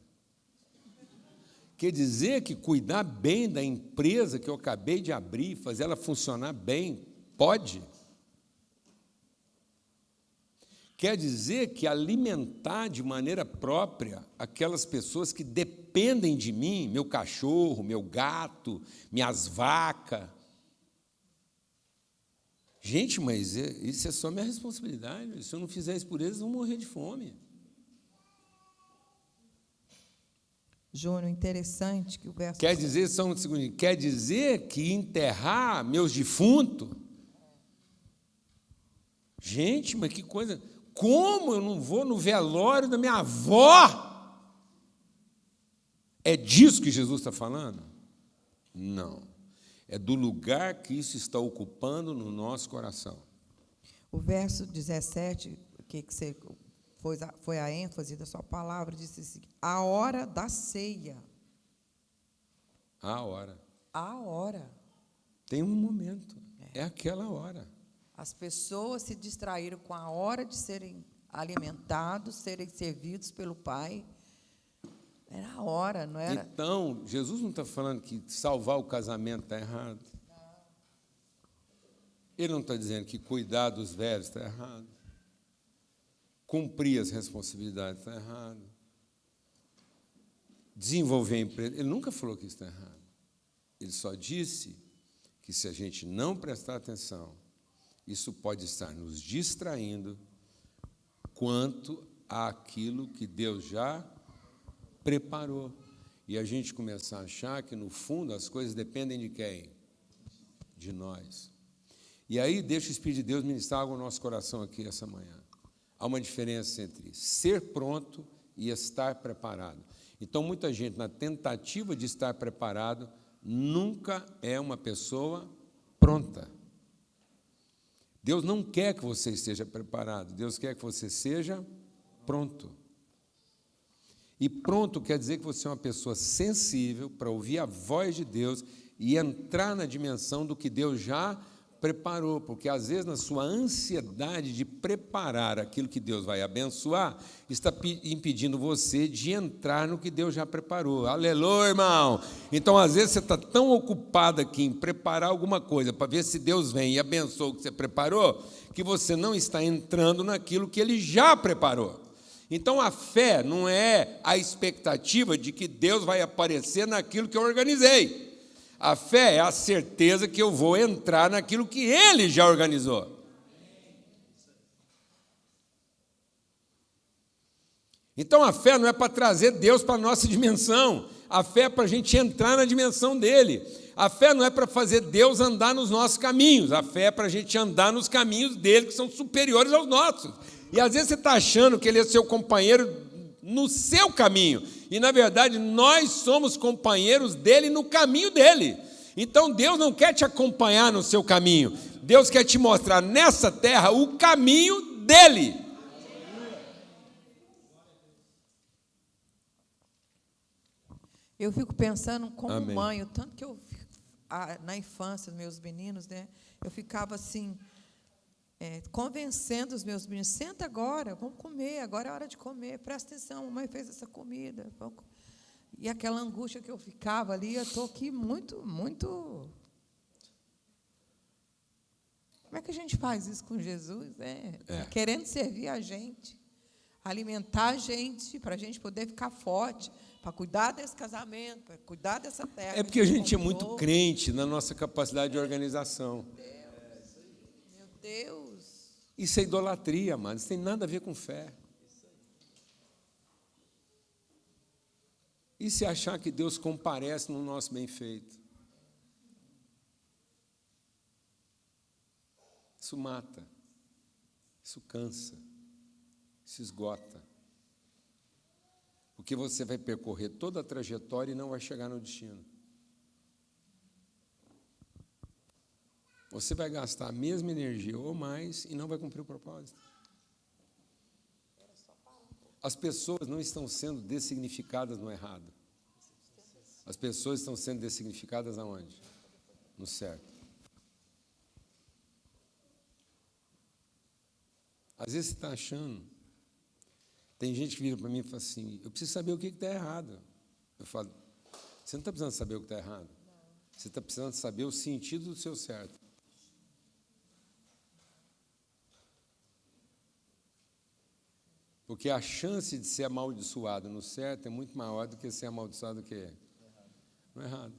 Quer dizer que cuidar bem da empresa que eu acabei de abrir, fazer ela funcionar bem, pode? Quer dizer que alimentar de maneira própria aquelas pessoas que dependem de mim, meu cachorro, meu gato, minhas vacas. Gente, mas isso é só minha responsabilidade. Se eu não fizer isso por eles, vão morrer de fome. Júnior, interessante que o verso... Quer dizer, só um segundinho, quer dizer que enterrar meus defuntos? Gente, mas que coisa... Como eu não vou no velório da minha avó? É disso que Jesus está falando? Não. É do lugar que isso está ocupando no nosso coração. O verso 17, que você foi a ênfase da sua palavra, disse assim, a hora da ceia. A hora. A hora. Tem um momento. É aquela hora. As pessoas se distraíram com a hora de serem alimentados, serem servidos pelo Pai. Era a hora, não era? Então, Jesus não está falando que salvar o casamento está errado. Ele não está dizendo que cuidar dos velhos está errado. Cumprir as responsabilidades está errado. Desenvolver a empresa. Ele nunca falou que isso está errado. Ele só disse que se a gente não prestar atenção, isso pode estar nos distraindo quanto àquilo que Deus já preparou. E a gente começar a achar que, no fundo, as coisas dependem de quem? De nós. E aí, deixa o Espírito de Deus ministrar algo no nosso coração aqui essa manhã. Há uma diferença entre ser pronto e estar preparado. Então, muita gente, na tentativa de estar preparado, nunca é uma pessoa pronta. Deus não quer que você esteja preparado, Deus quer que você seja pronto. E pronto quer dizer que você é uma pessoa sensível para ouvir a voz de Deus e entrar na dimensão do que Deus já preparou, porque às vezes na sua ansiedade de preparar aquilo que Deus vai abençoar, está impedindo você de entrar no que Deus já preparou. Aleluia, irmão! Então às vezes você está tão ocupado aqui em preparar alguma coisa para ver se Deus vem e abençoa o que você preparou, que você não está entrando naquilo que Ele já preparou. Então a fé não é a expectativa de que Deus vai aparecer naquilo que eu organizei. A fé é a certeza que eu vou entrar naquilo que Ele já organizou. Então a fé não é para trazer Deus para a nossa dimensão. A fé é para a gente entrar na dimensão dEle. A fé não é para fazer Deus andar nos nossos caminhos. A fé é para a gente andar nos caminhos dEle, que são superiores aos nossos. E às vezes você está achando que Ele é seu companheiro no seu caminho. E, na verdade, nós somos companheiros dEle no caminho dEle. Então, Deus não quer te acompanhar no seu caminho. Deus quer te mostrar nessa terra o caminho dEle. Eu fico pensando como Amém. mãe, o tanto que eu, na infância, os meus meninos, né, eu ficava assim, convencendo os meus meninos, senta agora, vamos comer, agora é hora de comer, presta atenção, a mamãe fez essa comida. E aquela angústia que eu ficava ali, eu estou aqui muito. Como é que a gente faz isso com Jesus? Querendo servir a gente, alimentar a gente, para a gente poder ficar forte, para cuidar desse casamento, para cuidar dessa terra. É porque a gente é muito crente na nossa capacidade de organização. Meu Deus. Isso é idolatria, mano. Isso tem nada a ver com fé. E se achar que Deus comparece no nosso bem feito? Isso mata, isso cansa, isso esgota. Porque você vai percorrer toda a trajetória e não vai chegar no destino. Você vai gastar a mesma energia ou mais e não vai cumprir o propósito. As pessoas não estão sendo dessignificadas no errado. As pessoas estão sendo dessignificadas aonde? No certo. Às vezes você está achando. Tem gente que vira para mim e fala assim, eu preciso saber o que está errado. Eu falo, você não está precisando saber o que está errado. Você está precisando saber o sentido do seu certo. Porque a chance de ser amaldiçoado no certo é muito maior do que ser amaldiçoado no errado.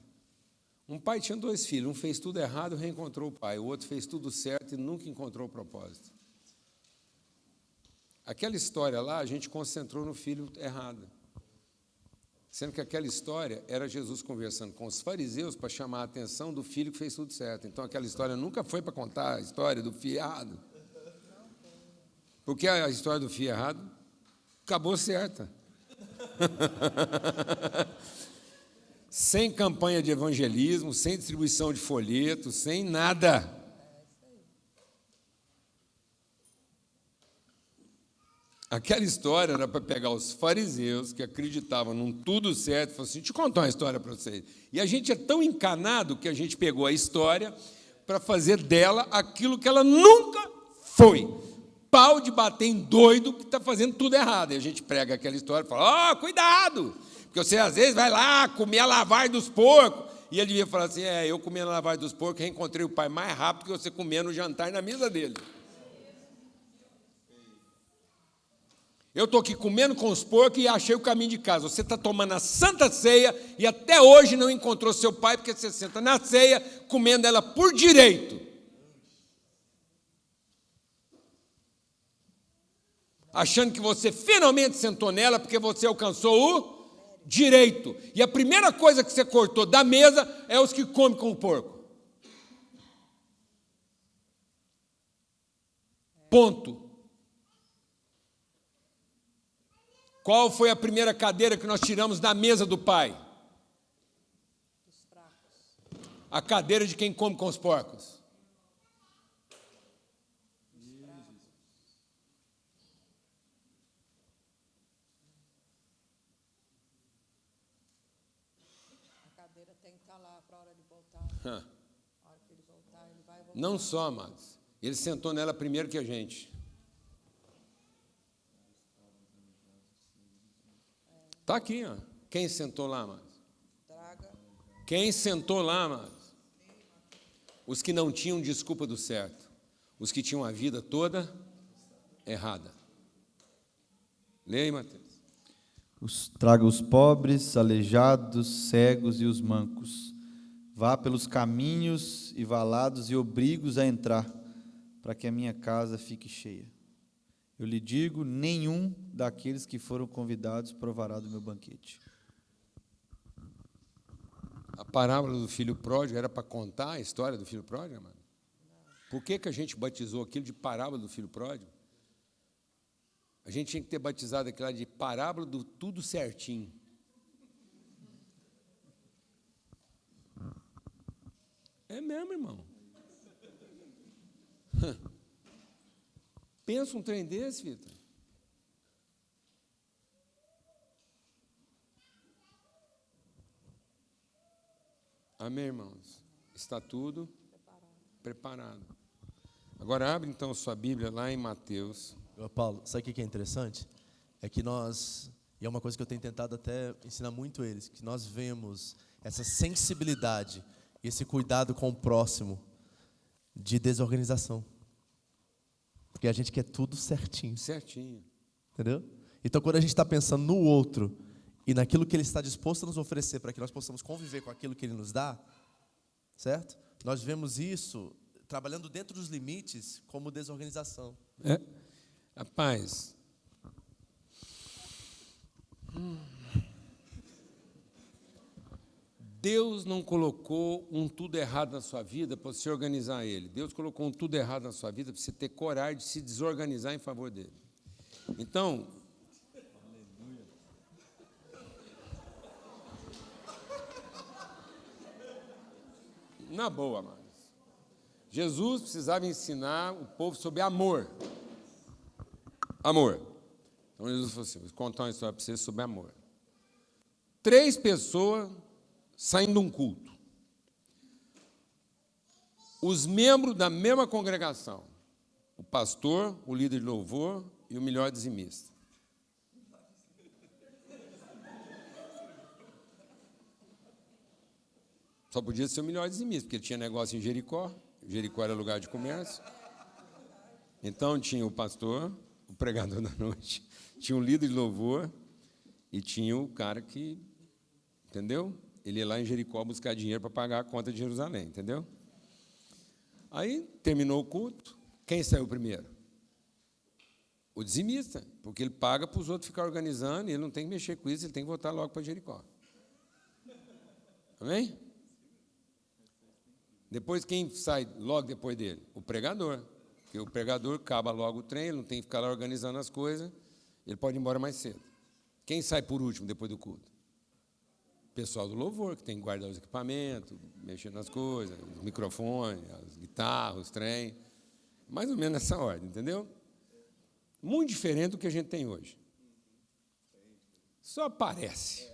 Um pai tinha 2 filhos, um fez tudo errado e reencontrou o pai, o outro fez tudo certo e nunca encontrou o propósito. Aquela história lá, a gente concentrou no filho errado. Sendo que aquela história era Jesus conversando com os fariseus para chamar a atenção do filho que fez tudo certo. Então, aquela história nunca foi para contar a história do filho errado. Porque a história do filho errado acabou certa. Sem campanha de evangelismo, sem distribuição de folhetos, sem nada. Aquela história era para pegar os fariseus que acreditavam num tudo certo e falaram assim, deixa eu contar uma história para vocês. E a gente é tão encanado que a gente pegou a história para fazer dela aquilo que ela nunca foi. Pau de bater em doido que está fazendo tudo errado. E a gente prega aquela história e fala, cuidado, porque você às vezes vai lá comer a lavagem dos porcos. E ele devia falar assim, eu comendo a lavagem dos porcos, reencontrei o pai mais rápido que você comendo no jantar na mesa dele. Eu estou aqui comendo com os porcos e achei o caminho de casa. Você está tomando a Santa Ceia e até hoje não encontrou seu pai, porque você senta na ceia comendo ela por direito. Achando que você finalmente sentou nela porque você alcançou o direito. E a primeira coisa que você cortou da mesa é os que comem com o porco. Ponto. Qual foi a primeira cadeira que nós tiramos da mesa do Pai? A cadeira de quem come com os porcos. A cadeira tem que estar lá para a hora de voltar. A hora que ele voltar, ele vai voltar. Não só, amados. Ele sentou nela primeiro que a gente. Está aqui, ó. Quem sentou lá, amados? Quem sentou lá, amados? Os que não tinham desculpa do certo. Os que tinham a vida toda errada. Leia aí, Mateus. Traga os pobres, aleijados, cegos e os mancos. Vá pelos caminhos e valados e obrigue-os a entrar, para que a minha casa fique cheia. Eu lhe digo, nenhum daqueles que foram convidados provará do meu banquete. A parábola do filho pródigo era para contar a história do filho pródigo, mano? Por que a gente batizou aquilo de parábola do filho pródigo? A gente tinha que ter batizado aquilo de parábola do tudo certinho. É mesmo, irmão. Pensa um trem desse, Vitor. Amém, irmãos? Está tudo preparado. Agora abre então sua Bíblia lá em Mateus. Paulo, sabe o que é interessante? É que nós, e é uma coisa que eu tenho tentado até ensinar muito eles, que nós vemos essa sensibilidade, esse cuidado com o próximo de desorganização. Porque a gente quer tudo certinho. Certinho. Entendeu? Então, quando a gente está pensando no outro e naquilo que ele está disposto a nos oferecer para que nós possamos conviver com aquilo que ele nos dá, certo? Nós vemos isso trabalhando dentro dos limites como desorganização. Rapaz, Deus não colocou um tudo errado na sua vida para você organizar ele. Deus colocou um tudo errado na sua vida para você ter coragem de se desorganizar em favor dele. Então, na boa, amados, Jesus precisava ensinar o povo sobre amor. Amor. Então Jesus falou assim: vou contar uma história para vocês sobre amor. 3 pessoas saindo de um culto. Os membros da mesma congregação. O pastor, o líder de louvor e o melhor dizimista. Só podia ser o melhor dizimista, porque ele tinha negócio em Jericó. Jericó era lugar de comércio. Então tinha o pastor, o pregador da noite, tinha o líder de louvor e tinha o cara que, entendeu? Ele ia lá em Jericó buscar dinheiro para pagar a conta de Jerusalém, entendeu? Aí terminou o culto, quem saiu primeiro? O dizimista, porque ele paga para os outros ficar organizando e ele não tem que mexer com isso, ele tem que voltar logo para Jericó. Amém? Depois, quem sai logo depois dele? O pregador. Porque o pregador acaba logo o trem, ele não tem que ficar lá organizando as coisas, ele pode ir embora mais cedo. Quem sai por último depois do culto? O pessoal do louvor, que tem que guardar os equipamentos, mexer nas coisas, os microfones, as guitarras, os trem. Mais ou menos nessa ordem, entendeu? Muito diferente do que a gente tem hoje. Só parece.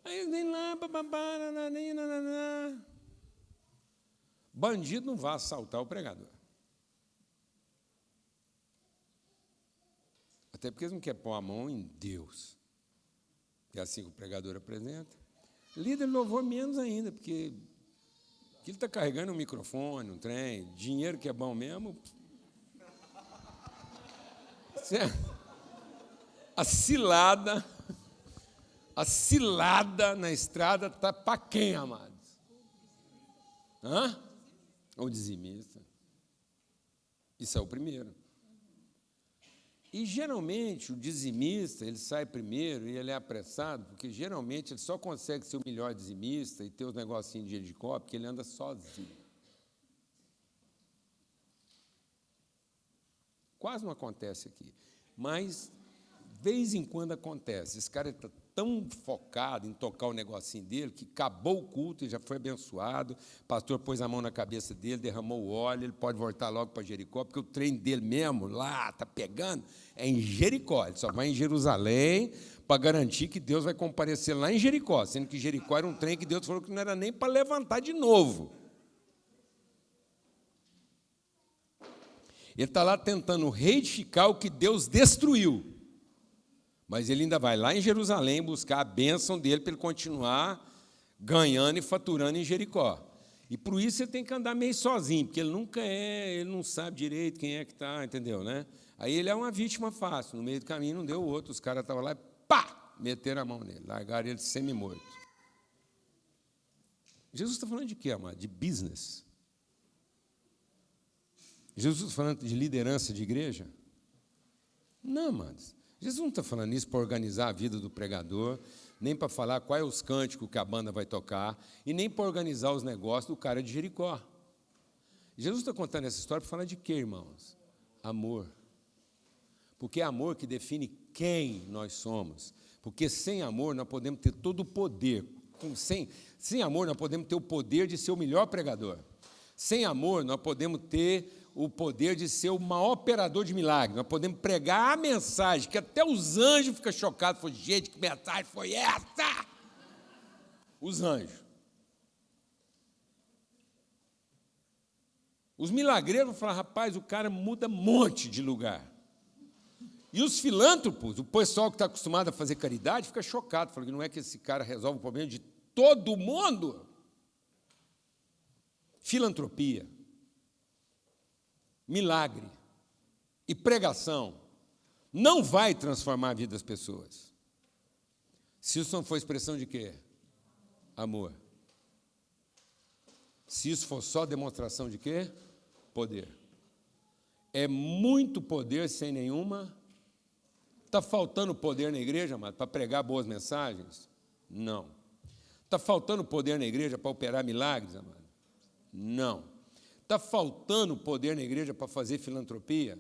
Aí vem lá, bababá, nananá. Bandido não vai assaltar o pregador. Até porque eles não querem pôr a mão em Deus. É assim que o pregador apresenta. Líder louvor menos ainda, porque ele está carregando um microfone, um trem, dinheiro que é bom mesmo. Certo? A cilada na estrada está para quem, amados? O dizimista. Isso é o primeiro. E, geralmente, o dizimista, ele sai primeiro e ele é apressado, porque, geralmente, ele só consegue ser o melhor dizimista e ter os negocinhos de Jericó, porque ele anda sozinho. Quase não acontece aqui, mas, de vez em quando, acontece. Esse cara está tão focado em tocar o negocinho dele, que acabou o culto e já foi abençoado, o pastor pôs a mão na cabeça dele, derramou o óleo, ele pode voltar logo para Jericó, porque o trem dele mesmo, lá, está pegando, é em Jericó, ele só vai em Jerusalém para garantir que Deus vai comparecer lá em Jericó, sendo que Jericó era um trem que Deus falou que não era nem para levantar de novo. Ele está lá tentando reedificar o que Deus destruiu. Mas ele ainda vai lá em Jerusalém buscar a bênção dele para ele continuar ganhando e faturando em Jericó. E por isso ele tem que andar meio sozinho, porque ele não sabe direito quem é que está, entendeu, né? Aí ele é uma vítima fácil. No meio do caminho não deu outro, os caras estavam lá e pá! Meteram a mão nele, largaram ele semi-morto. Jesus está falando de quê, amado? De business. Jesus está falando de liderança de igreja? Não, amados. Jesus não está falando isso para organizar a vida do pregador, nem para falar quais os cânticos que a banda vai tocar, e nem para organizar os negócios do cara de Jericó. Jesus está contando essa história para falar de quê, irmãos? Amor. Porque é amor que define quem nós somos. Porque sem amor nós podemos ter todo o poder. Sem amor nós podemos ter o poder de ser o melhor pregador. Sem amor nós podemos ter o poder de ser o maior operador de milagres. Nós podemos pregar a mensagem, que até os anjos ficam chocados. Falam, gente, que mensagem foi essa? Os anjos. Os milagreiros vão falar, rapaz, o cara muda um monte de lugar. E os filântropos, o pessoal que está acostumado a fazer caridade, fica chocado. Fala que não é que esse cara resolve o problema de todo mundo. Filantropia, milagre e pregação não vai transformar a vida das pessoas. Se isso não for expressão de quê? Amor. Se isso for só demonstração de quê? Poder. É muito poder sem nenhuma. Está faltando poder na igreja, amado, para pregar boas mensagens? Não. Está faltando poder na igreja para operar milagres, amado? Não. Está faltando poder na igreja para fazer filantropia?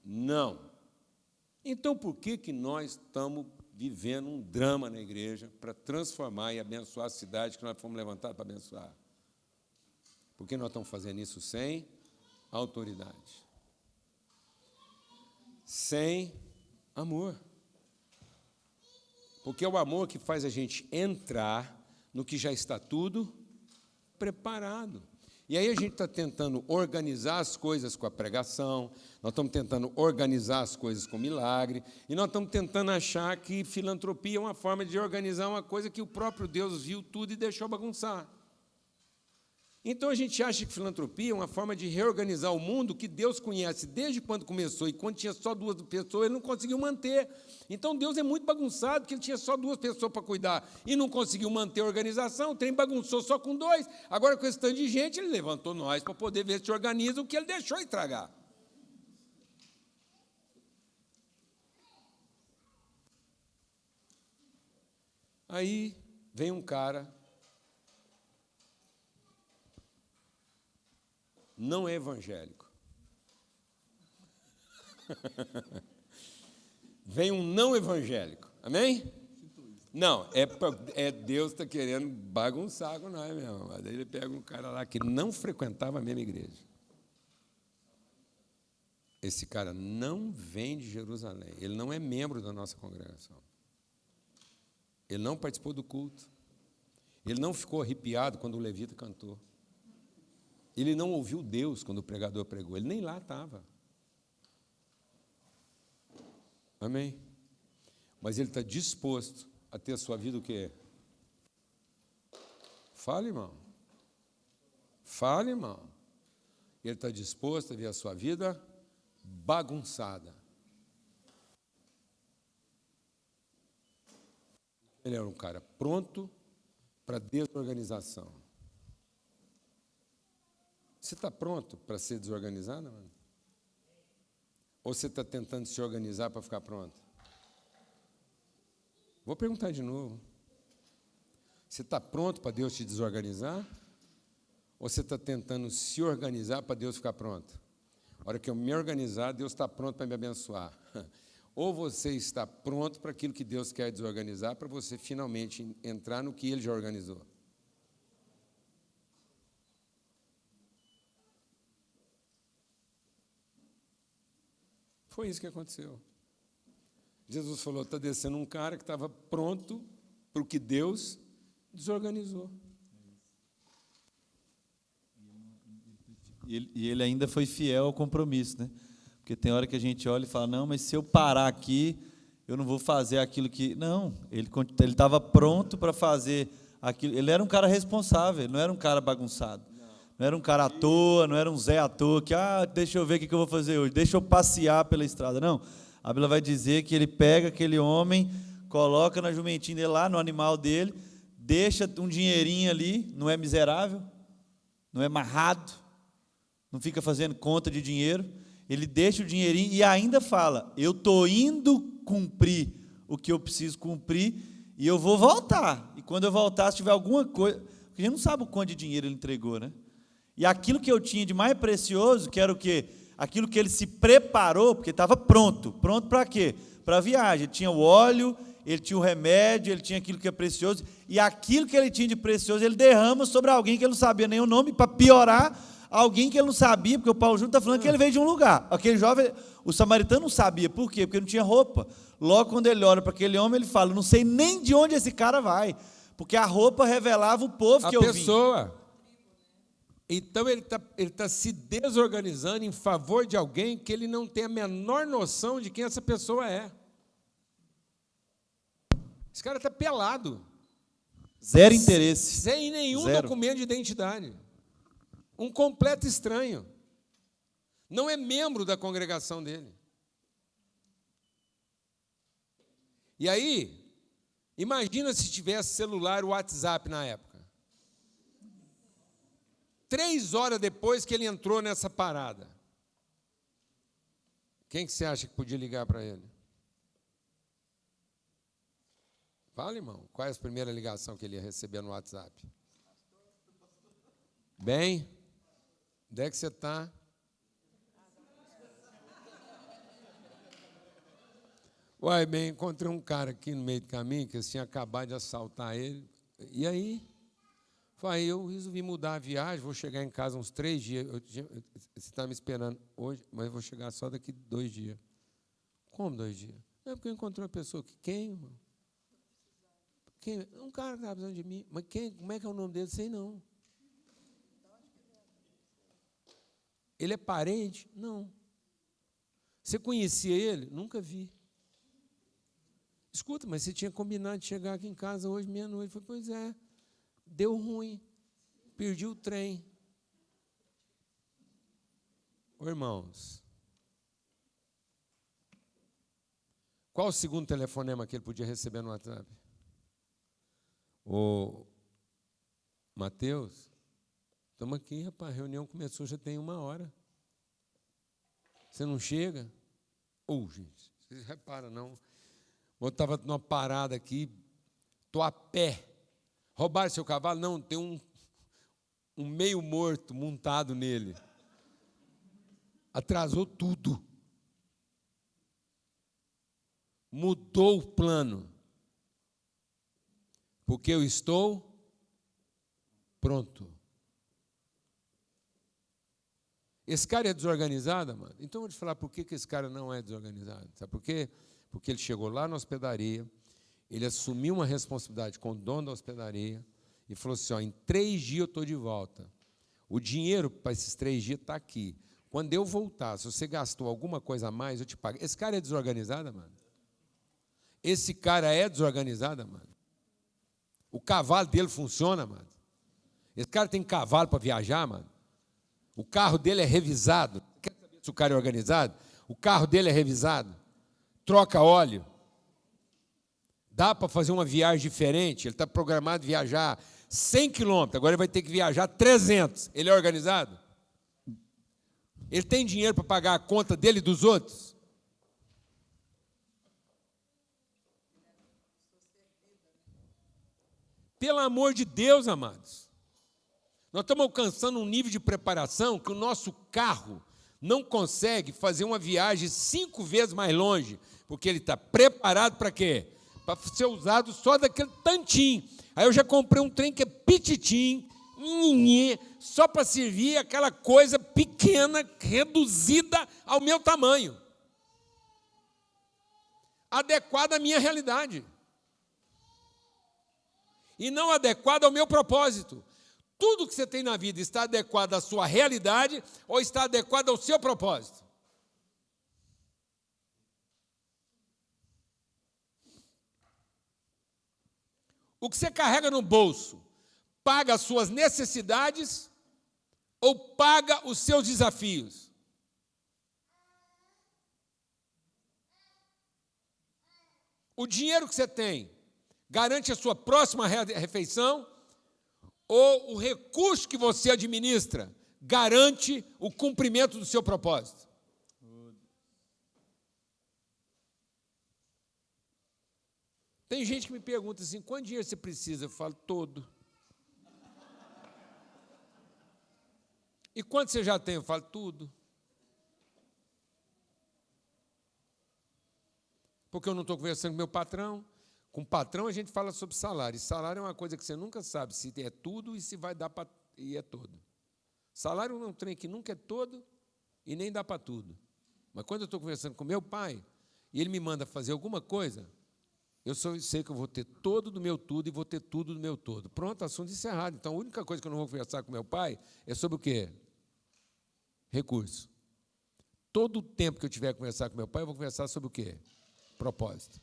Não. Então, por que nós estamos vivendo um drama na igreja para transformar e abençoar a cidade que nós fomos levantados para abençoar? Porque nós estamos fazendo isso sem autoridade. Sem amor. Porque é o amor que faz a gente entrar no que já está tudo preparado. E aí a gente está tentando organizar as coisas com a pregação, nós estamos tentando organizar as coisas com milagre, e nós estamos tentando achar que filantropia é uma forma de organizar uma coisa que o próprio Deus viu tudo e deixou bagunçar. Então a gente acha que filantropia é uma forma de reorganizar o mundo que Deus conhece desde quando começou, e quando tinha só 2 pessoas, ele não conseguiu manter. Então Deus é muito bagunçado, porque ele tinha só 2 pessoas para cuidar e não conseguiu manter a organização, o trem bagunçou só com 2. Agora, com esse tanto de gente, ele levantou nós para poder ver se organiza o que ele deixou estragar. Aí vem um cara, não é evangélico. Vem um não evangélico, amém? Não, Deus está querendo bagunçar com nós mesmo. Mas aí ele pega um cara lá que não frequentava a mesma igreja. Esse cara não vem de Jerusalém, ele não é membro da nossa congregação. Ele não participou do culto. Ele não ficou arrepiado quando o levita cantou. Ele não ouviu Deus quando o pregador pregou. Ele nem lá estava. Amém? Mas ele está disposto a ter a sua vida o quê? Fale, irmão. Fale, irmão. Ele está disposto a ver a sua vida bagunçada. Ele era um cara pronto para desorganização. Você está pronto para ser desorganizado, mano? Ou você está tentando se organizar para ficar pronto? Vou perguntar de novo. Você está pronto para Deus te desorganizar? Ou você está tentando se organizar para Deus ficar pronto? A hora que eu me organizar, Deus está pronto para me abençoar. Ou você está pronto para aquilo que Deus quer desorganizar, para você finalmente entrar no que Ele já organizou. Foi isso que aconteceu. Jesus falou, está descendo um cara que estava pronto para o que Deus desorganizou. E ele ainda foi fiel ao compromisso, né? Porque tem hora que a gente olha e fala, não, mas se eu parar aqui, eu não vou fazer aquilo que... Não, ele estava pronto para fazer aquilo. Ele era um cara responsável, ele não era um cara bagunçado. Não era um cara à toa, não era um Zé à toa, que, deixa eu ver o que eu vou fazer hoje, deixa eu passear pela estrada. Não, a Bíblia vai dizer que ele pega aquele homem, coloca na jumentinha dele lá, no animal dele, deixa um dinheirinho ali, não é miserável, não é amarrado, não fica fazendo conta de dinheiro, ele deixa o dinheirinho e ainda fala, eu estou indo cumprir o que eu preciso cumprir e eu vou voltar. E quando eu voltar, se tiver alguma coisa... Porque a gente não sabe o quanto de dinheiro ele entregou, né? E aquilo que eu tinha de mais precioso, que era o quê? Aquilo que ele se preparou, porque estava pronto. Pronto para quê? Para a viagem. Ele tinha o óleo, ele tinha o remédio, ele tinha aquilo que é precioso, e aquilo que ele tinha de precioso, ele derrama sobre alguém que ele não sabia nem o nome, para piorar, alguém que ele não sabia, porque o Paulo Júnior está falando que ele veio de um lugar. Aquele jovem, o samaritano não sabia. Por quê? Porque não tinha roupa. Logo, quando ele olha para aquele homem, ele fala, não sei nem de onde esse cara vai, porque a roupa revelava o povo que eu vim. A pessoa. Então, ele tá se desorganizando em favor de alguém que ele não tem a menor noção de quem essa pessoa é. Esse cara está pelado. Zero interesse. Sem nenhum Zero. documento de identidade. Um completo estranho. Não é membro da congregação dele. E aí, imagina se tivesse celular, o WhatsApp na época. 3 horas depois que ele entrou nessa parada. Quem que você acha que podia ligar para ele? Fala, irmão. Qual é a primeira ligação que ele ia receber no WhatsApp? Bem, onde é que você está? Uai, bem, encontrei um cara aqui no meio do caminho que tinha acabado de assaltar ele. E aí? Aí eu resolvi mudar a viagem, vou chegar em casa uns 3 dias. Você está me esperando hoje, mas eu vou chegar só daqui 2 dias. Como 2 dias? É porque eu encontrei uma pessoa que, quem, irmão? Quem? Um cara que estava precisando de mim. Mas quem? Como é que é o nome dele? Sei não. Ele é parente? Não. Você conhecia ele? Nunca vi. Escuta, mas você tinha combinado de chegar aqui em casa hoje, meia-noite. Eu falei, pois é. Deu ruim, perdi o trem. Ô, irmãos, qual o segundo telefonema que ele podia receber no WhatsApp? Ô, Mateus, estamos aqui, rapaz, a reunião começou, já tem 1 hora. Você não chega? Gente, vocês reparam, não? Eu estava numa parada aqui, estou a pé. Roubaram seu cavalo? Não, tem um meio morto montado nele. Atrasou tudo. Mudou o plano. Porque eu estou pronto. Esse cara é desorganizado, mano? Então eu vou te falar por que esse cara não é desorganizado. Sabe por quê? Porque ele chegou lá na hospedaria, ele assumiu uma responsabilidade com o dono da hospedaria e falou assim, em 3 dias eu estou de volta. O dinheiro para esses 3 dias está aqui. Quando eu voltar, se você gastou alguma coisa a mais, eu te pago. Esse cara é desorganizado, mano? Esse cara é desorganizado, mano? O cavalo dele funciona, mano? Esse cara tem cavalo para viajar, mano? O carro dele é revisado. Quer saber se o cara é organizado? O carro dele é revisado. Troca óleo. Dá para fazer uma viagem diferente. Ele está programado a viajar 100 quilômetros, agora ele vai ter que viajar 300. Ele é organizado? Ele tem dinheiro para pagar a conta dele e dos outros? Pelo amor de Deus, amados. Nós estamos alcançando um nível de preparação que o nosso carro não consegue fazer uma viagem 5 vezes mais longe, porque ele está preparado para quê? Para ser usado só daquele tantinho. Aí eu já comprei um trem que é pititim, só para servir aquela coisa pequena, reduzida ao meu tamanho, adequada à minha realidade, e não adequada ao meu propósito. Tudo que você tem na vida está adequado à sua realidade ou está adequado ao seu propósito? O que você carrega no bolso paga as suas necessidades ou paga os seus desafios? O dinheiro que você tem garante a sua próxima refeição ou o recurso que você administra garante o cumprimento do seu propósito? Tem gente que me pergunta assim, quanto dinheiro você precisa? Eu falo, todo. E quanto você já tem? Eu falo, tudo. Porque eu não estou conversando com meu patrão. Com o patrão a gente fala sobre salário. E salário é uma coisa que você nunca sabe se é tudo e se vai dar para... E é todo. Salário é um trem que nunca é todo e nem dá para tudo. Mas quando eu estou conversando com meu pai e ele me manda fazer alguma coisa, eu sei que eu vou ter todo do meu tudo e vou ter tudo do meu todo. Pronto, assunto encerrado. Então, a única coisa que eu não vou conversar com meu pai é sobre o quê? Recurso. Todo o tempo que eu tiver que conversar com meu pai, eu vou conversar sobre o quê? Propósito.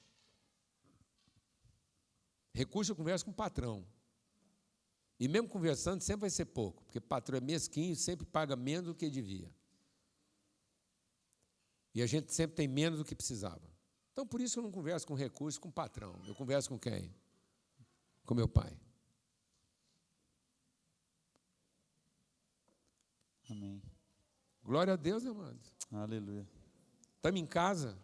Recurso eu converso com o patrão. E mesmo conversando, sempre vai ser pouco, porque patrão é mesquinho e sempre paga menos do que devia. E a gente sempre tem menos do que precisava. Então, por isso que eu não converso com recurso, com o patrão. Eu converso com quem? Com meu pai. Amém. Glória a Deus, amados. Aleluia. Estamos em casa?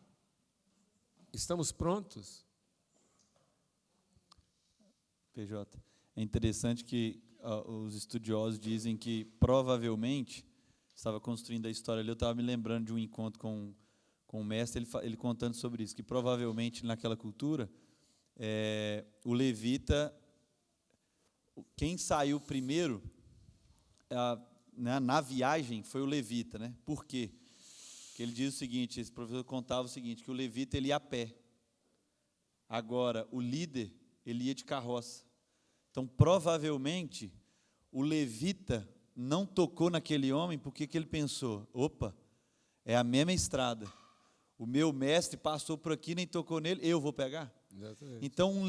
Estamos prontos? PJ, é interessante que os estudiosos dizem que provavelmente, estava construindo a história ali, eu estava me lembrando de um encontro com o mestre, ele contando sobre isso, que provavelmente naquela cultura, o levita, quem saiu primeiro na viagem foi o levita, né? Por quê? Porque ele diz o seguinte, esse professor contava o seguinte, que o levita ele ia a pé, agora o líder ele ia de carroça. Então, provavelmente, o levita não tocou naquele homem porque que ele pensou, opa, é a mesma estrada, o meu mestre passou por aqui, nem tocou nele, eu vou pegar? Exatamente. Então, o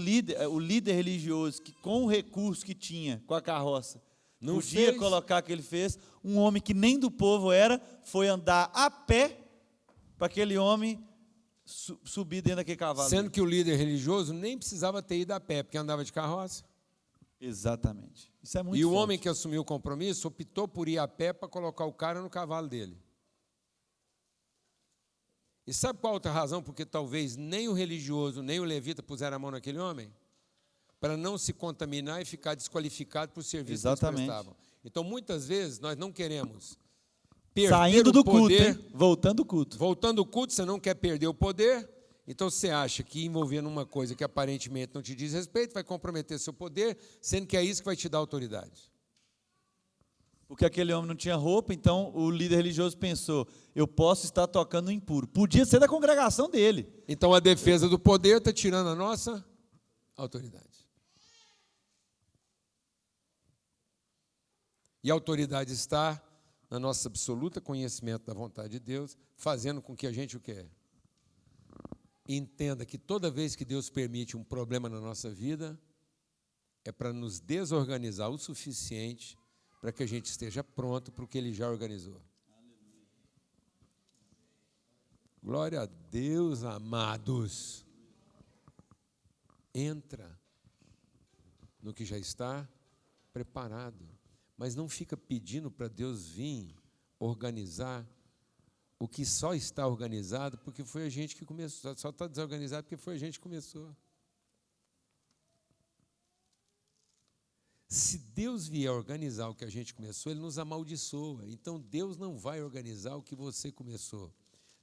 líder religioso, que com o recurso que tinha, com a carroça, não podia colocar o que ele fez, um homem que nem do povo era, foi andar a pé para aquele homem subir dentro daquele cavalo. Sendo que o líder religioso nem precisava ter ido a pé, porque andava de carroça. Exatamente. Isso é muito E o forte. homem que assumiu o compromisso optou por ir a pé para colocar o cara no cavalo dele. E sabe qual a outra razão? Porque talvez nem o religioso, nem o levita puseram a mão naquele homem? Para não se contaminar e ficar desqualificado por serviço que eles prestavam. Então, muitas vezes, nós não queremos perder saindo do o poder, culto, hein? Voltando do culto. Voltando do culto, você não quer perder o poder, então você acha que envolvendo uma coisa que aparentemente não te diz respeito, vai comprometer seu poder, sendo que é isso que vai te dar autoridade. Porque aquele homem não tinha roupa, então o líder religioso pensou, eu posso estar tocando impuro. Podia ser da congregação dele. Então a defesa do poder está tirando a nossa autoridade. E a autoridade está no nosso absoluto conhecimento da vontade de Deus, fazendo com que a gente o quê? Entenda que toda vez que Deus permite um problema na nossa vida, é para nos desorganizar o suficiente para que a gente esteja pronto para o que Ele já organizou. Glória a Deus, amados. Entra no que já está preparado. Mas não fica pedindo para Deus vir organizar o que só está organizado porque foi a gente que começou. Só está desorganizado porque foi a gente que começou. Se Deus vier organizar o que a gente começou, Ele nos amaldiçoa. Então, Deus não vai organizar o que você começou.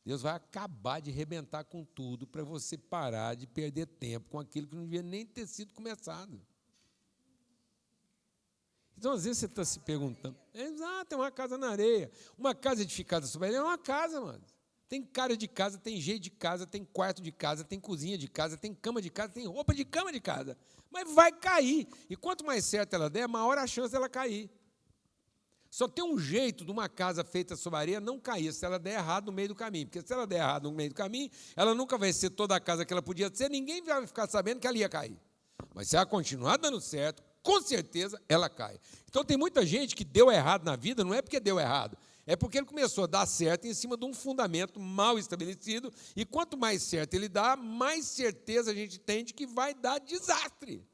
Deus vai acabar de arrebentar com tudo para você parar de perder tempo com aquilo que não devia nem ter sido começado. Então, às vezes, você está se perguntando, exato, é uma casa na areia. Uma casa edificada sobre a areia é uma casa, mano. Tem cara de casa, tem jeito de casa, tem quarto de casa, tem cozinha de casa, tem cama de casa, tem roupa de cama de casa. Mas vai cair. E quanto mais certa ela der, maior a chance dela cair. Só tem um jeito de uma casa feita sobre areia não cair, se ela der errado no meio do caminho. Porque se ela der errado no meio do caminho, ela nunca vai ser toda a casa que ela podia ser, ninguém vai ficar sabendo que ela ia cair. Mas se ela continuar dando certo, com certeza ela cai. Então tem muita gente que deu errado na vida, não é porque deu errado, é porque ele começou a dar certo em cima de um fundamento mal estabelecido, e quanto mais certo ele dá, mais certeza a gente tem de que vai dar desastre.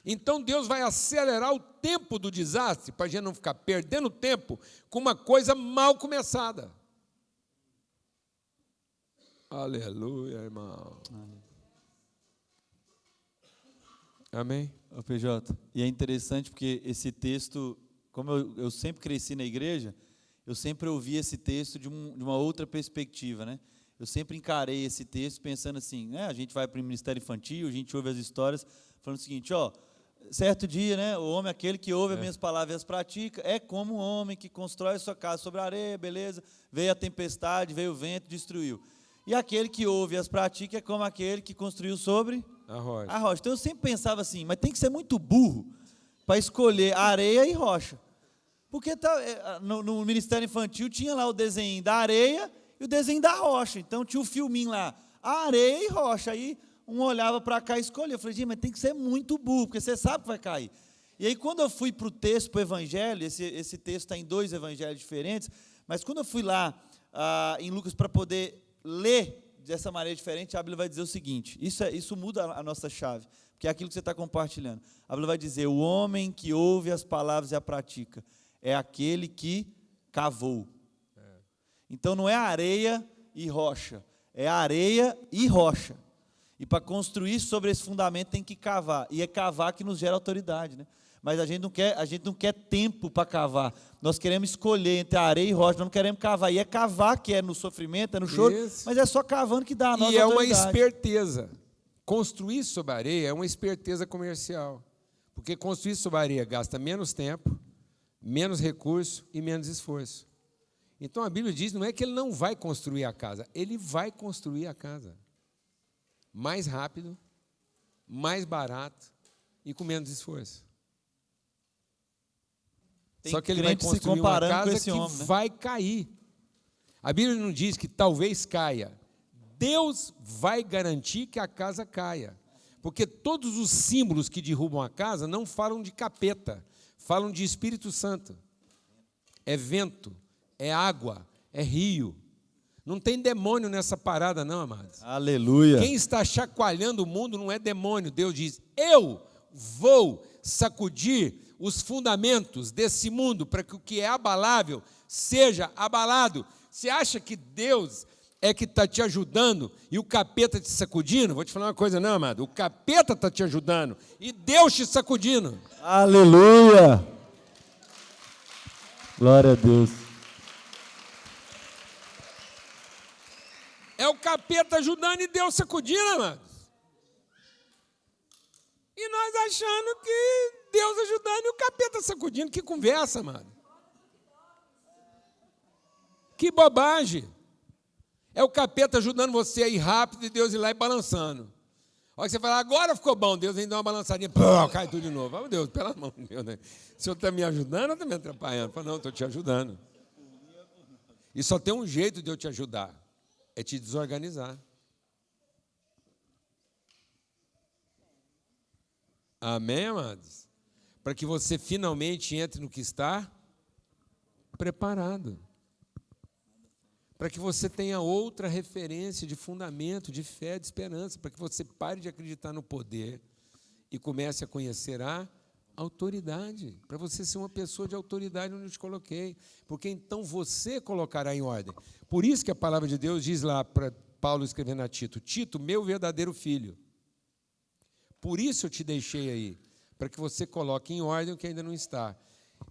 Então Deus vai acelerar o tempo do desastre, para a gente não ficar perdendo tempo com uma coisa mal começada. Aleluia, irmão. Amém? Ô, PJ, e é interessante porque esse texto, como eu sempre cresci na igreja, eu sempre ouvi esse texto de uma outra perspectiva, né? Eu sempre encarei esse texto pensando assim, né? A gente vai para o ministério infantil, a gente ouve as histórias, falando o seguinte, ó, certo dia, né? O homem é aquele que ouve as minhas palavras e as pratica, é como um homem que constrói a sua casa sobre a areia, beleza? Veio a tempestade, veio o vento, destruiu. E aquele que ouve e as pratica é como aquele que construiu sobre a rocha. Então eu sempre pensava assim, mas tem que ser muito burro para escolher areia e rocha. Porque no Ministério Infantil tinha lá o desenho da areia e o desenho da rocha. Então tinha o filminho lá, areia e rocha. Aí um olhava para cá e escolhia. Eu falei, gente, mas tem que ser muito burro, porque você sabe que vai cair. E aí quando eu fui para o texto, para o evangelho, esse texto está em 2 evangelhos diferentes, mas quando eu fui lá em Lucas para poder ler dessa maneira diferente, a Bíblia vai dizer o seguinte, isso muda a nossa chave, porque é aquilo que você está compartilhando. A Bíblia vai dizer, o homem que ouve as palavras e a pratica, é aquele que cavou. Então não é areia e rocha, é areia e rocha. E para construir sobre esse fundamento tem que cavar, e é cavar que nos gera autoridade, né? Mas a gente não quer tempo para cavar. Nós queremos escolher entre areia e rocha, nós não queremos cavar. E é cavar que é no sofrimento, é no choro, mas é só cavando que dá a nossa autoridade. E é uma esperteza. Construir sobre a areia é uma esperteza comercial. Porque construir sobre a areia gasta menos tempo, menos recurso e menos esforço. Então a Bíblia diz, não é que ele não vai construir a casa, ele vai construir a casa. Mais rápido, mais barato e com menos esforço. Só que ele vai construir uma casa que vai cair. A Bíblia não diz que talvez caia. Deus vai garantir que a casa caia. Porque todos os símbolos que derrubam a casa não falam de capeta, falam de Espírito Santo. É vento, é água, é rio. Não tem demônio nessa parada não, amados. Aleluia. Quem está chacoalhando o mundo não é demônio. Deus diz, eu vou sacudir os fundamentos desse mundo para que o que é abalável seja abalado. Você acha que Deus é que está te ajudando e o capeta te sacudindo? Vou te falar uma coisa, não, amado. O capeta está te ajudando e Deus te sacudindo. Aleluia! Glória a Deus. É o capeta ajudando e Deus sacudindo, amado. E nós achando que Deus ajudando e o capeta sacudindo. Que conversa, amado. Que bobagem. É o capeta ajudando você a ir rápido e Deus ir lá e balançando. Olha que você fala, agora ficou bom, Deus vem dar uma balançadinha, pô, cai tudo de novo. Oh, Deus, pelo amor de Deus, né? O Senhor está me ajudando ou está me atrapalhando? Eu falo, não, estou te ajudando. E só tem um jeito de eu te ajudar, é te desorganizar. Amém, amados? Para que você finalmente entre no que está preparado. Para que você tenha outra referência de fundamento, de fé, de esperança, para que você pare de acreditar no poder e comece a conhecer a autoridade, para você ser uma pessoa de autoridade onde eu te coloquei, porque então você colocará em ordem. Por isso que a palavra de Deus diz lá para Paulo escrevendo a Tito: Tito, meu verdadeiro filho, por isso eu te deixei aí, para que você coloque em ordem o que ainda não está.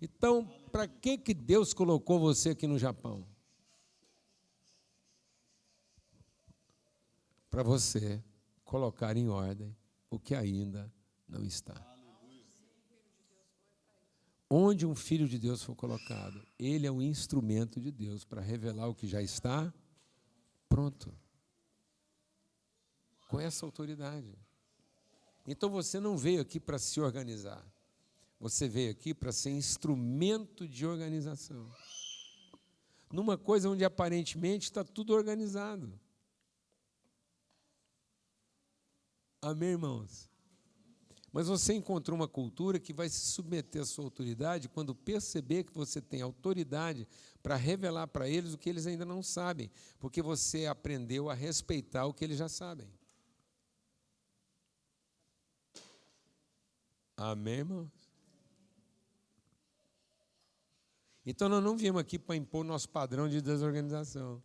Então, para que Deus colocou você aqui no Japão? Para você colocar em ordem o que ainda não está. Onde um filho de Deus for colocado, ele é um instrumento de Deus para revelar o que já está pronto. Com essa autoridade. Então você não veio aqui para se organizar. Você veio aqui para ser instrumento de organização. Numa coisa onde aparentemente está tudo organizado. Amém, irmãos? Mas você encontrou uma cultura que vai se submeter à sua autoridade quando perceber que você tem autoridade para revelar para eles o que eles ainda não sabem, porque você aprendeu a respeitar o que eles já sabem. Amém, irmãos? Então, nós não viemos aqui para impor nosso padrão de desorganização.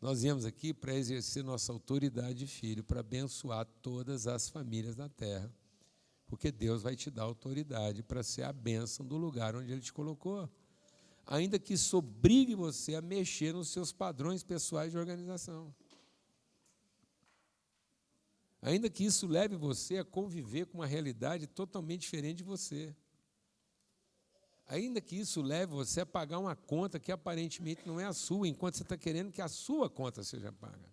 Nós viemos aqui para exercer nossa autoridade de filho, para abençoar todas as famílias da terra. Porque Deus vai te dar autoridade para ser a bênção do lugar onde Ele te colocou. Ainda que isso obrigue você a mexer nos seus padrões pessoais de organização. Ainda que isso leve você a conviver com uma realidade totalmente diferente de você. Ainda que isso leve você a pagar uma conta que aparentemente não é a sua, enquanto você está querendo que a sua conta seja paga.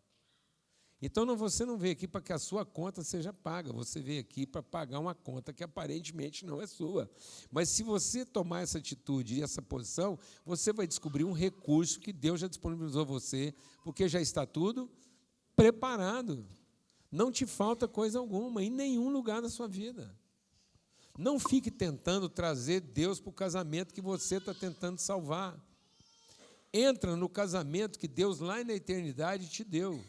Então você não veio aqui para que a sua conta seja paga, você veio aqui para pagar uma conta que aparentemente não é sua. Mas se você tomar essa atitude e essa posição, você vai descobrir um recurso que Deus já disponibilizou a você, porque já está tudo preparado. Não te falta coisa alguma, em nenhum lugar da sua vida. Não fique tentando trazer Deus para o casamento que você está tentando salvar. Entra no casamento que Deus lá na eternidade te deu.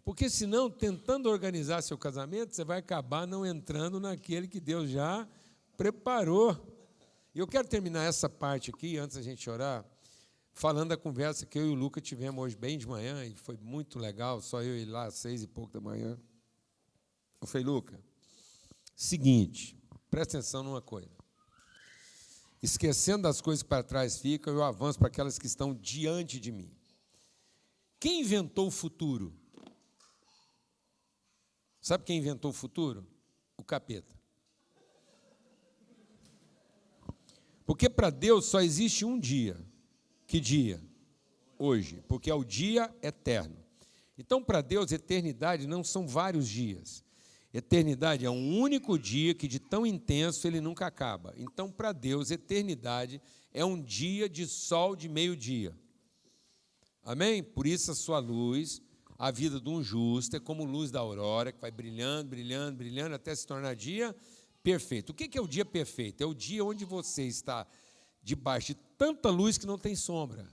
Porque senão, tentando organizar seu casamento, você vai acabar não entrando naquele que Deus já preparou. E eu quero terminar essa parte aqui, antes da gente orar, falando da conversa que eu e o Luca tivemos hoje bem de manhã, e foi muito legal, só eu e ele lá às 6 e pouco da manhã. Eu falei, Luca, seguinte, presta atenção numa coisa. Esquecendo das coisas que para trás ficam, eu avanço para aquelas que estão diante de mim. Quem inventou o futuro? Sabe quem inventou o futuro? O capeta. Porque para Deus só existe um dia. Que dia? Hoje, porque é o dia eterno. Então, para Deus, eternidade não são vários dias. Eternidade é um único dia que de tão intenso ele nunca acaba. Então, para Deus, eternidade é um dia de sol de meio-dia. Amém? Por isso a sua luz, a vida de um justo é como luz da aurora, que vai brilhando, brilhando, brilhando, até se tornar dia perfeito. O que é o dia perfeito? É o dia onde você está debaixo de tanta luz que não tem sombra.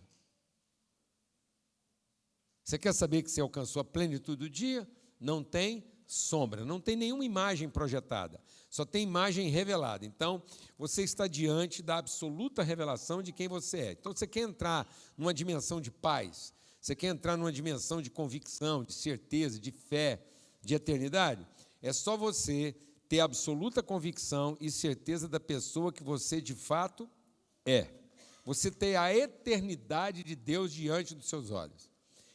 Você quer saber que você alcançou a plenitude do dia? Não tem sombra, não tem nenhuma imagem projetada, só tem imagem revelada. Então, você está diante da absoluta revelação de quem você é. Então, você quer entrar numa dimensão de paz, você quer entrar numa dimensão de convicção, de certeza, de fé, de eternidade? É só você ter absoluta convicção e certeza da pessoa que você de fato é. Você tem a eternidade de Deus diante dos seus olhos.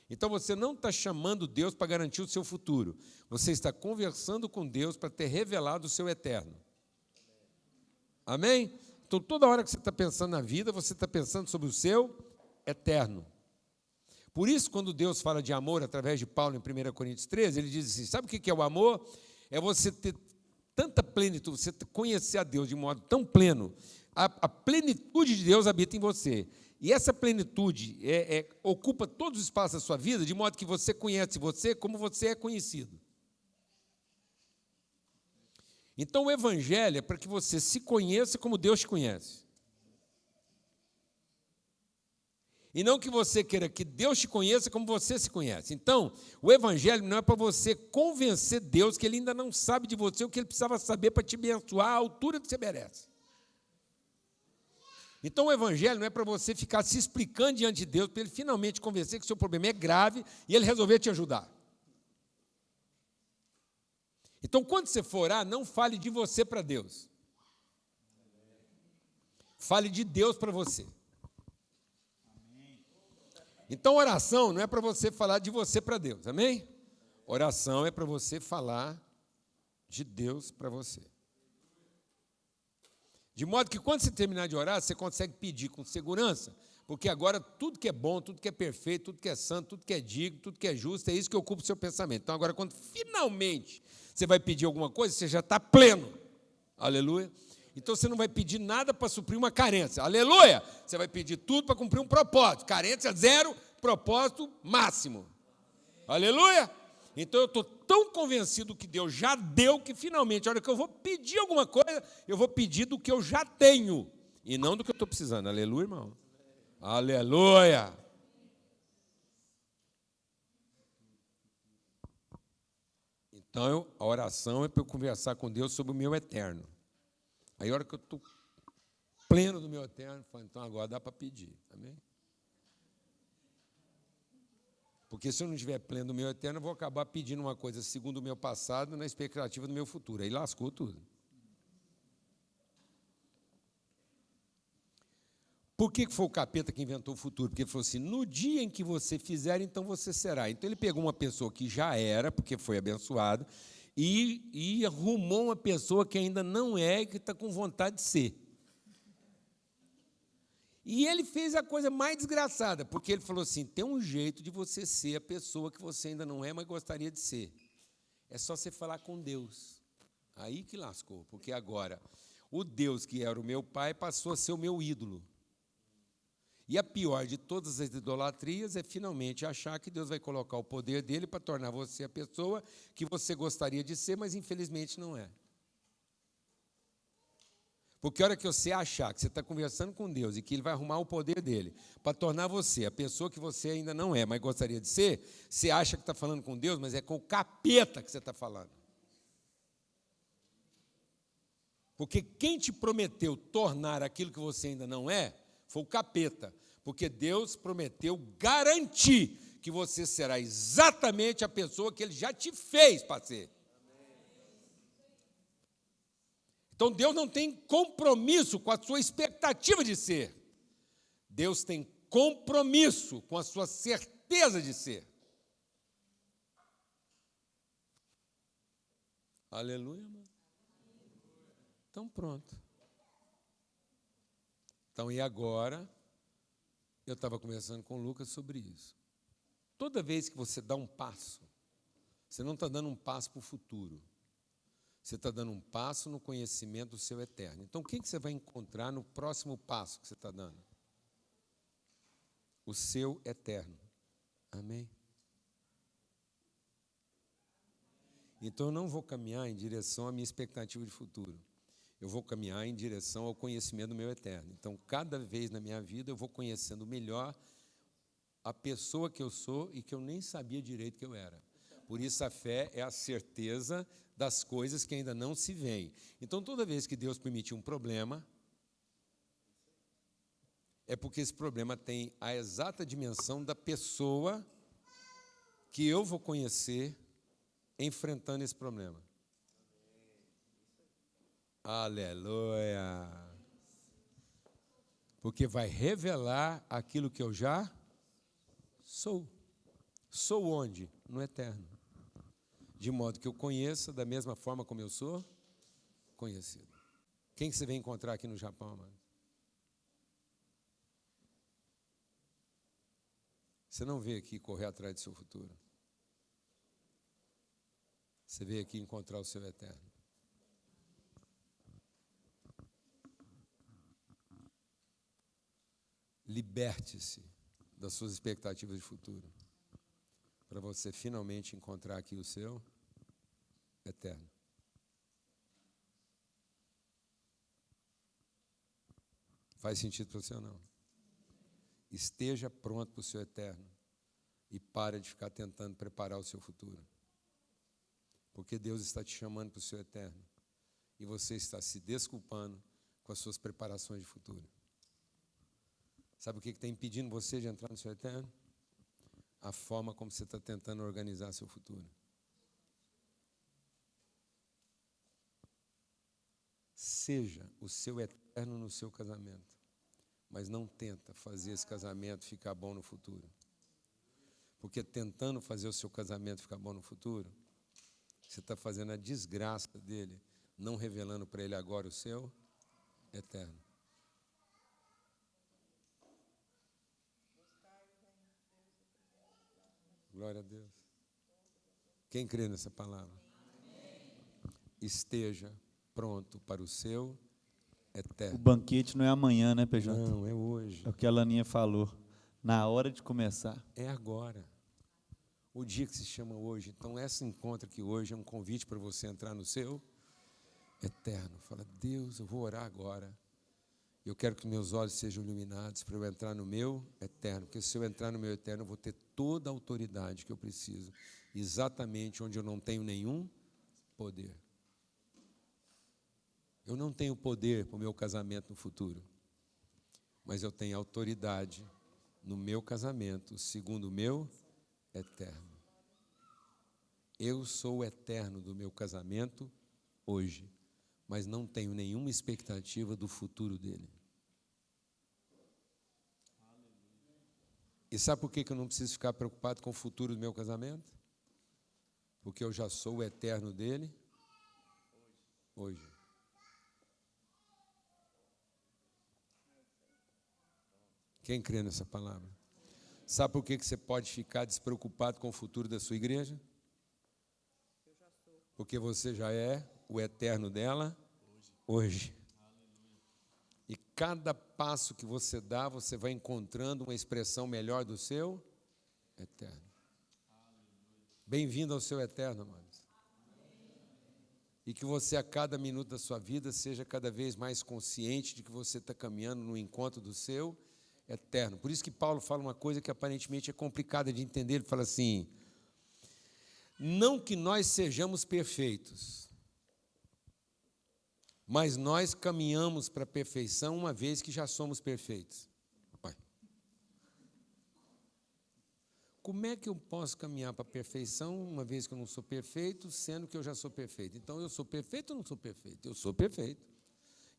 Então você não está chamando Deus para garantir o seu futuro. Você está conversando com Deus para ter revelado o seu eterno. Amém? Então toda hora que você está pensando na vida, você está pensando sobre o seu eterno. Por isso, quando Deus fala de amor através de Paulo em 1 Coríntios 13, ele diz assim, sabe o que é o amor? É você ter tanta plenitude, você conhecer a Deus de modo tão pleno. A plenitude de Deus habita em você. E essa plenitude ocupa todos os espaços da sua vida, de modo que você conhece você como você é conhecido. Então, o Evangelho é para que você se conheça como Deus te conhece. E não que você queira que Deus te conheça como você se conhece. Então, o Evangelho não é para você convencer Deus que Ele ainda não sabe de você o que Ele precisava saber para te abençoar à altura que você merece. Então, o evangelho não é para você ficar se explicando diante de Deus, para ele finalmente convencer que o seu problema é grave e ele resolver te ajudar. Então, quando você for orar, não fale de você para Deus. Fale de Deus para você. Então, oração não é para você falar de você para Deus, amém? Oração é para você falar de Deus para você. De modo que quando você terminar de orar, você consegue pedir com segurança, porque agora tudo que é bom, tudo que é perfeito, tudo que é santo, tudo que é digno, tudo que é justo, é isso que ocupa o seu pensamento. Então, agora, quando finalmente você vai pedir alguma coisa, você já está pleno. Aleluia. Então, você não vai pedir nada para suprir uma carência. Aleluia. Você vai pedir tudo para cumprir um propósito. Carência zero, propósito máximo. Aleluia. Então, eu estou tão convencido que Deus já deu, que finalmente, a hora que eu vou pedir alguma coisa, eu vou pedir do que eu já tenho, e não do que eu estou precisando. Aleluia, irmão? Aleluia! Então, a oração é para eu conversar com Deus sobre o meu eterno. Aí, a hora que eu estou pleno do meu eterno, eu falo, então agora dá para pedir. Amém? Porque se eu não estiver pleno do meu eterno, eu vou acabar pedindo uma coisa segundo o meu passado, na expectativa do meu futuro. Aí lascou tudo. Por que foi o capeta que inventou o futuro? Porque ele falou assim, no dia em que você fizer, então você será. Então ele pegou uma pessoa que já era, porque foi abençoado, e arrumou uma pessoa que ainda não é e que está com vontade de ser. E ele fez a coisa mais desgraçada, porque ele falou assim, tem um jeito de você ser a pessoa que você ainda não é, mas gostaria de ser. É só você falar com Deus. Aí que lascou, porque agora o Deus que era o meu pai passou a ser o meu ídolo. E a pior de todas as idolatrias é finalmente achar que Deus vai colocar o poder dele para tornar você a pessoa que você gostaria de ser, mas infelizmente não é. Porque a hora que você achar que você está conversando com Deus e que Ele vai arrumar o poder dele para tornar você a pessoa que você ainda não é, mas gostaria de ser, você acha que está falando com Deus, mas é com o capeta que você está falando. Porque quem te prometeu tornar aquilo que você ainda não é, foi o capeta. Porque Deus prometeu garantir que você será exatamente a pessoa que Ele já te fez para ser. Então, Deus não tem compromisso com a sua expectativa de ser. Deus tem compromisso com a sua certeza de ser. Aleluia, irmão. Então, pronto. Então, e agora, eu estava conversando com o Lucas sobre isso. Toda vez que você dá um passo, você não está dando um passo para o futuro. Você está dando um passo no conhecimento do seu eterno. Então, o que você vai encontrar no próximo passo que você está dando? O seu eterno. Amém? Então, eu não vou caminhar em direção à minha expectativa de futuro. Eu vou caminhar em direção ao conhecimento do meu eterno. Então, cada vez na minha vida, eu vou conhecendo melhor a pessoa que eu sou e que eu nem sabia direito que eu era. Por isso, a fé é a certeza das coisas que ainda não se veem. Então, toda vez que Deus permite um problema, é porque esse problema tem a exata dimensão da pessoa que eu vou conhecer enfrentando esse problema. Aleluia! Porque vai revelar aquilo que eu já sou. Sou onde? No eterno. De modo que eu conheça da mesma forma como eu sou conhecido. Quem que você vem encontrar aqui no Japão, mano? Você não veio aqui correr atrás do seu futuro. Você veio aqui encontrar o seu eterno. Liberte-se das suas expectativas de futuro, para você finalmente encontrar aqui o seu eterno. Faz sentido para você ou não? Esteja pronto para o seu eterno e pare de ficar tentando preparar o seu futuro. Porque Deus está te chamando para o seu eterno e você está se desculpando com as suas preparações de futuro. Sabe o que está impedindo você de entrar no seu eterno? A forma como você está tentando organizar seu futuro. Seja o seu eterno no seu casamento, mas não tenta fazer esse casamento ficar bom no futuro. Porque tentando fazer o seu casamento ficar bom no futuro, você está fazendo a desgraça dele, não revelando para ele agora o seu eterno. Glória a Deus. Quem crê nessa palavra? Esteja pronto para o seu eterno. O banquete não é amanhã, né, PJ? Não, é hoje. É o que a Laninha falou. Na hora de começar. É agora. O dia que se chama hoje. Então, esse encontro aqui hoje é um convite para você entrar no seu eterno. Fala, Deus, eu vou orar agora. Eu quero que meus olhos sejam iluminados para eu entrar no meu eterno. Porque se eu entrar no meu eterno, eu vou ter toda a autoridade que eu preciso. Exatamente onde eu não tenho nenhum poder. Eu não tenho poder para o meu casamento no futuro. Mas eu tenho autoridade no meu casamento, segundo o meu eterno. Eu sou o eterno do meu casamento hoje, mas não tenho nenhuma expectativa do futuro dele. E sabe por que eu não preciso ficar preocupado com o futuro do meu casamento? Porque eu já sou o eterno dele hoje. Quem crê nessa palavra? Sabe por que você pode ficar despreocupado com o futuro da sua igreja? Porque você já é o eterno dela hoje. E cada passo que você dá, você vai encontrando uma expressão melhor do seu eterno. Bem-vindo ao seu eterno, amados. E que você, a cada minuto da sua vida, seja cada vez mais consciente de que você está caminhando no encontro do seu eterno. Por isso que Paulo fala uma coisa que aparentemente é complicada de entender. Ele fala assim, não que nós sejamos perfeitos, mas nós caminhamos para a perfeição uma vez que já somos perfeitos. Ué. Como é que eu posso caminhar para a perfeição uma vez que eu não sou perfeito, sendo que eu já sou perfeito? Então, eu sou perfeito ou não sou perfeito? Eu sou perfeito.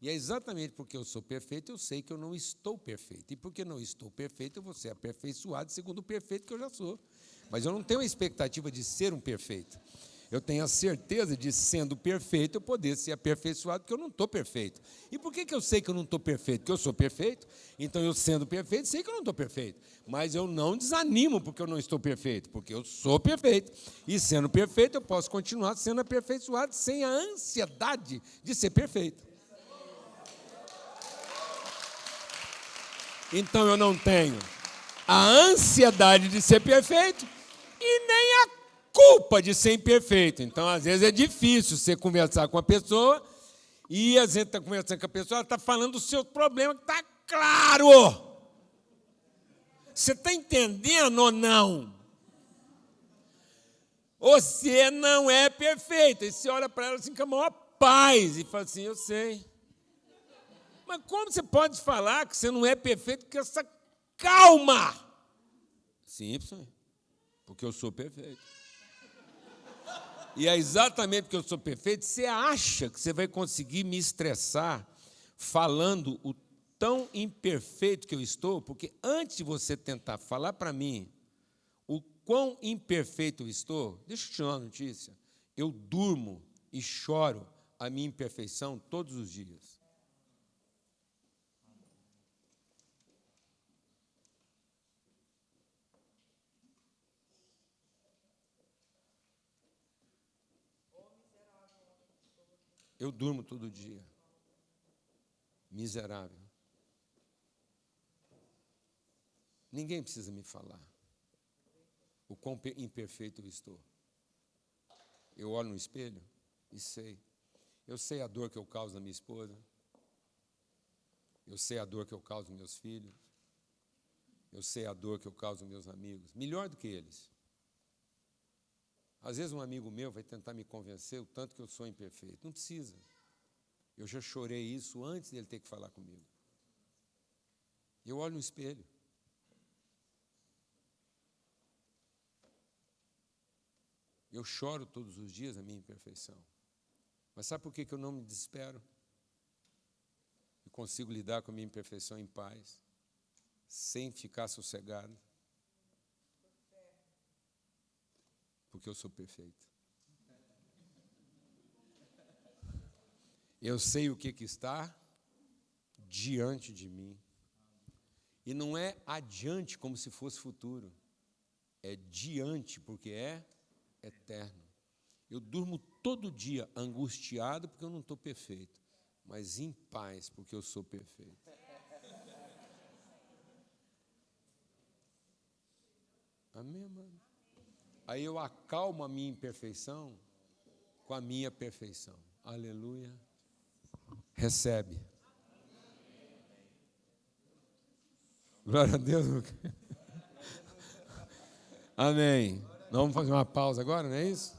E é exatamente porque eu sou perfeito, eu sei que eu não estou perfeito. E porque não estou perfeito, eu vou ser aperfeiçoado segundo o perfeito que eu já sou. Mas eu não tenho a expectativa de ser um perfeito. Eu tenho a certeza de, sendo perfeito, eu poder ser aperfeiçoado, porque eu não estou perfeito. E por que eu sei que eu não estou perfeito? Porque eu sou perfeito. Então, eu sendo perfeito, sei que eu não estou perfeito. Mas eu não desanimo porque eu não estou perfeito, porque eu sou perfeito. E sendo perfeito, eu posso continuar sendo aperfeiçoado sem a ansiedade de ser perfeito. Então, eu não tenho a ansiedade de ser perfeito e nem a culpa de ser imperfeito. Então, às vezes, é difícil você conversar com a pessoa e a gente está conversando com a pessoa, ela está falando do seu problema que está claro. Você está entendendo ou não? Você não é perfeito. E você olha para ela assim com a maior paz e fala assim, eu sei. Mas como você pode falar que você não é perfeito com essa calma? Simples, porque eu sou perfeito. E é exatamente porque eu sou perfeito, você acha que você vai conseguir me estressar falando o tão imperfeito que eu estou? Porque antes de você tentar falar para mim o quão imperfeito eu estou, deixa eu te dar uma notícia, eu durmo e choro a minha imperfeição todos os dias. Eu durmo todo dia. Miserável. Ninguém precisa me falar o quão imperfeito eu estou. Eu olho no espelho e sei. Eu sei a dor que eu causo na minha esposa. Eu sei a dor que eu causo nos meus filhos. Eu sei a dor que eu causo nos meus amigos. Melhor do que eles. Às vezes um amigo meu vai tentar me convencer o tanto que eu sou imperfeito. Não precisa. Eu já chorei isso antes dele ter que falar comigo. Eu olho no espelho. Eu choro todos os dias a minha imperfeição. Mas sabe por que eu não me desespero? Eu consigo lidar com a minha imperfeição em paz, sem ficar sossegado. Porque eu sou perfeito. Eu sei o que está diante de mim. E não é adiante como se fosse futuro. É diante, porque é eterno. Eu durmo todo dia angustiado porque eu não estou perfeito, mas em paz porque eu sou perfeito. Amém, mano? Aí eu acalmo a minha imperfeição com a minha perfeição. Aleluia. Recebe. Glória a Deus. Amém. Nós vamos fazer uma pausa agora, não é isso?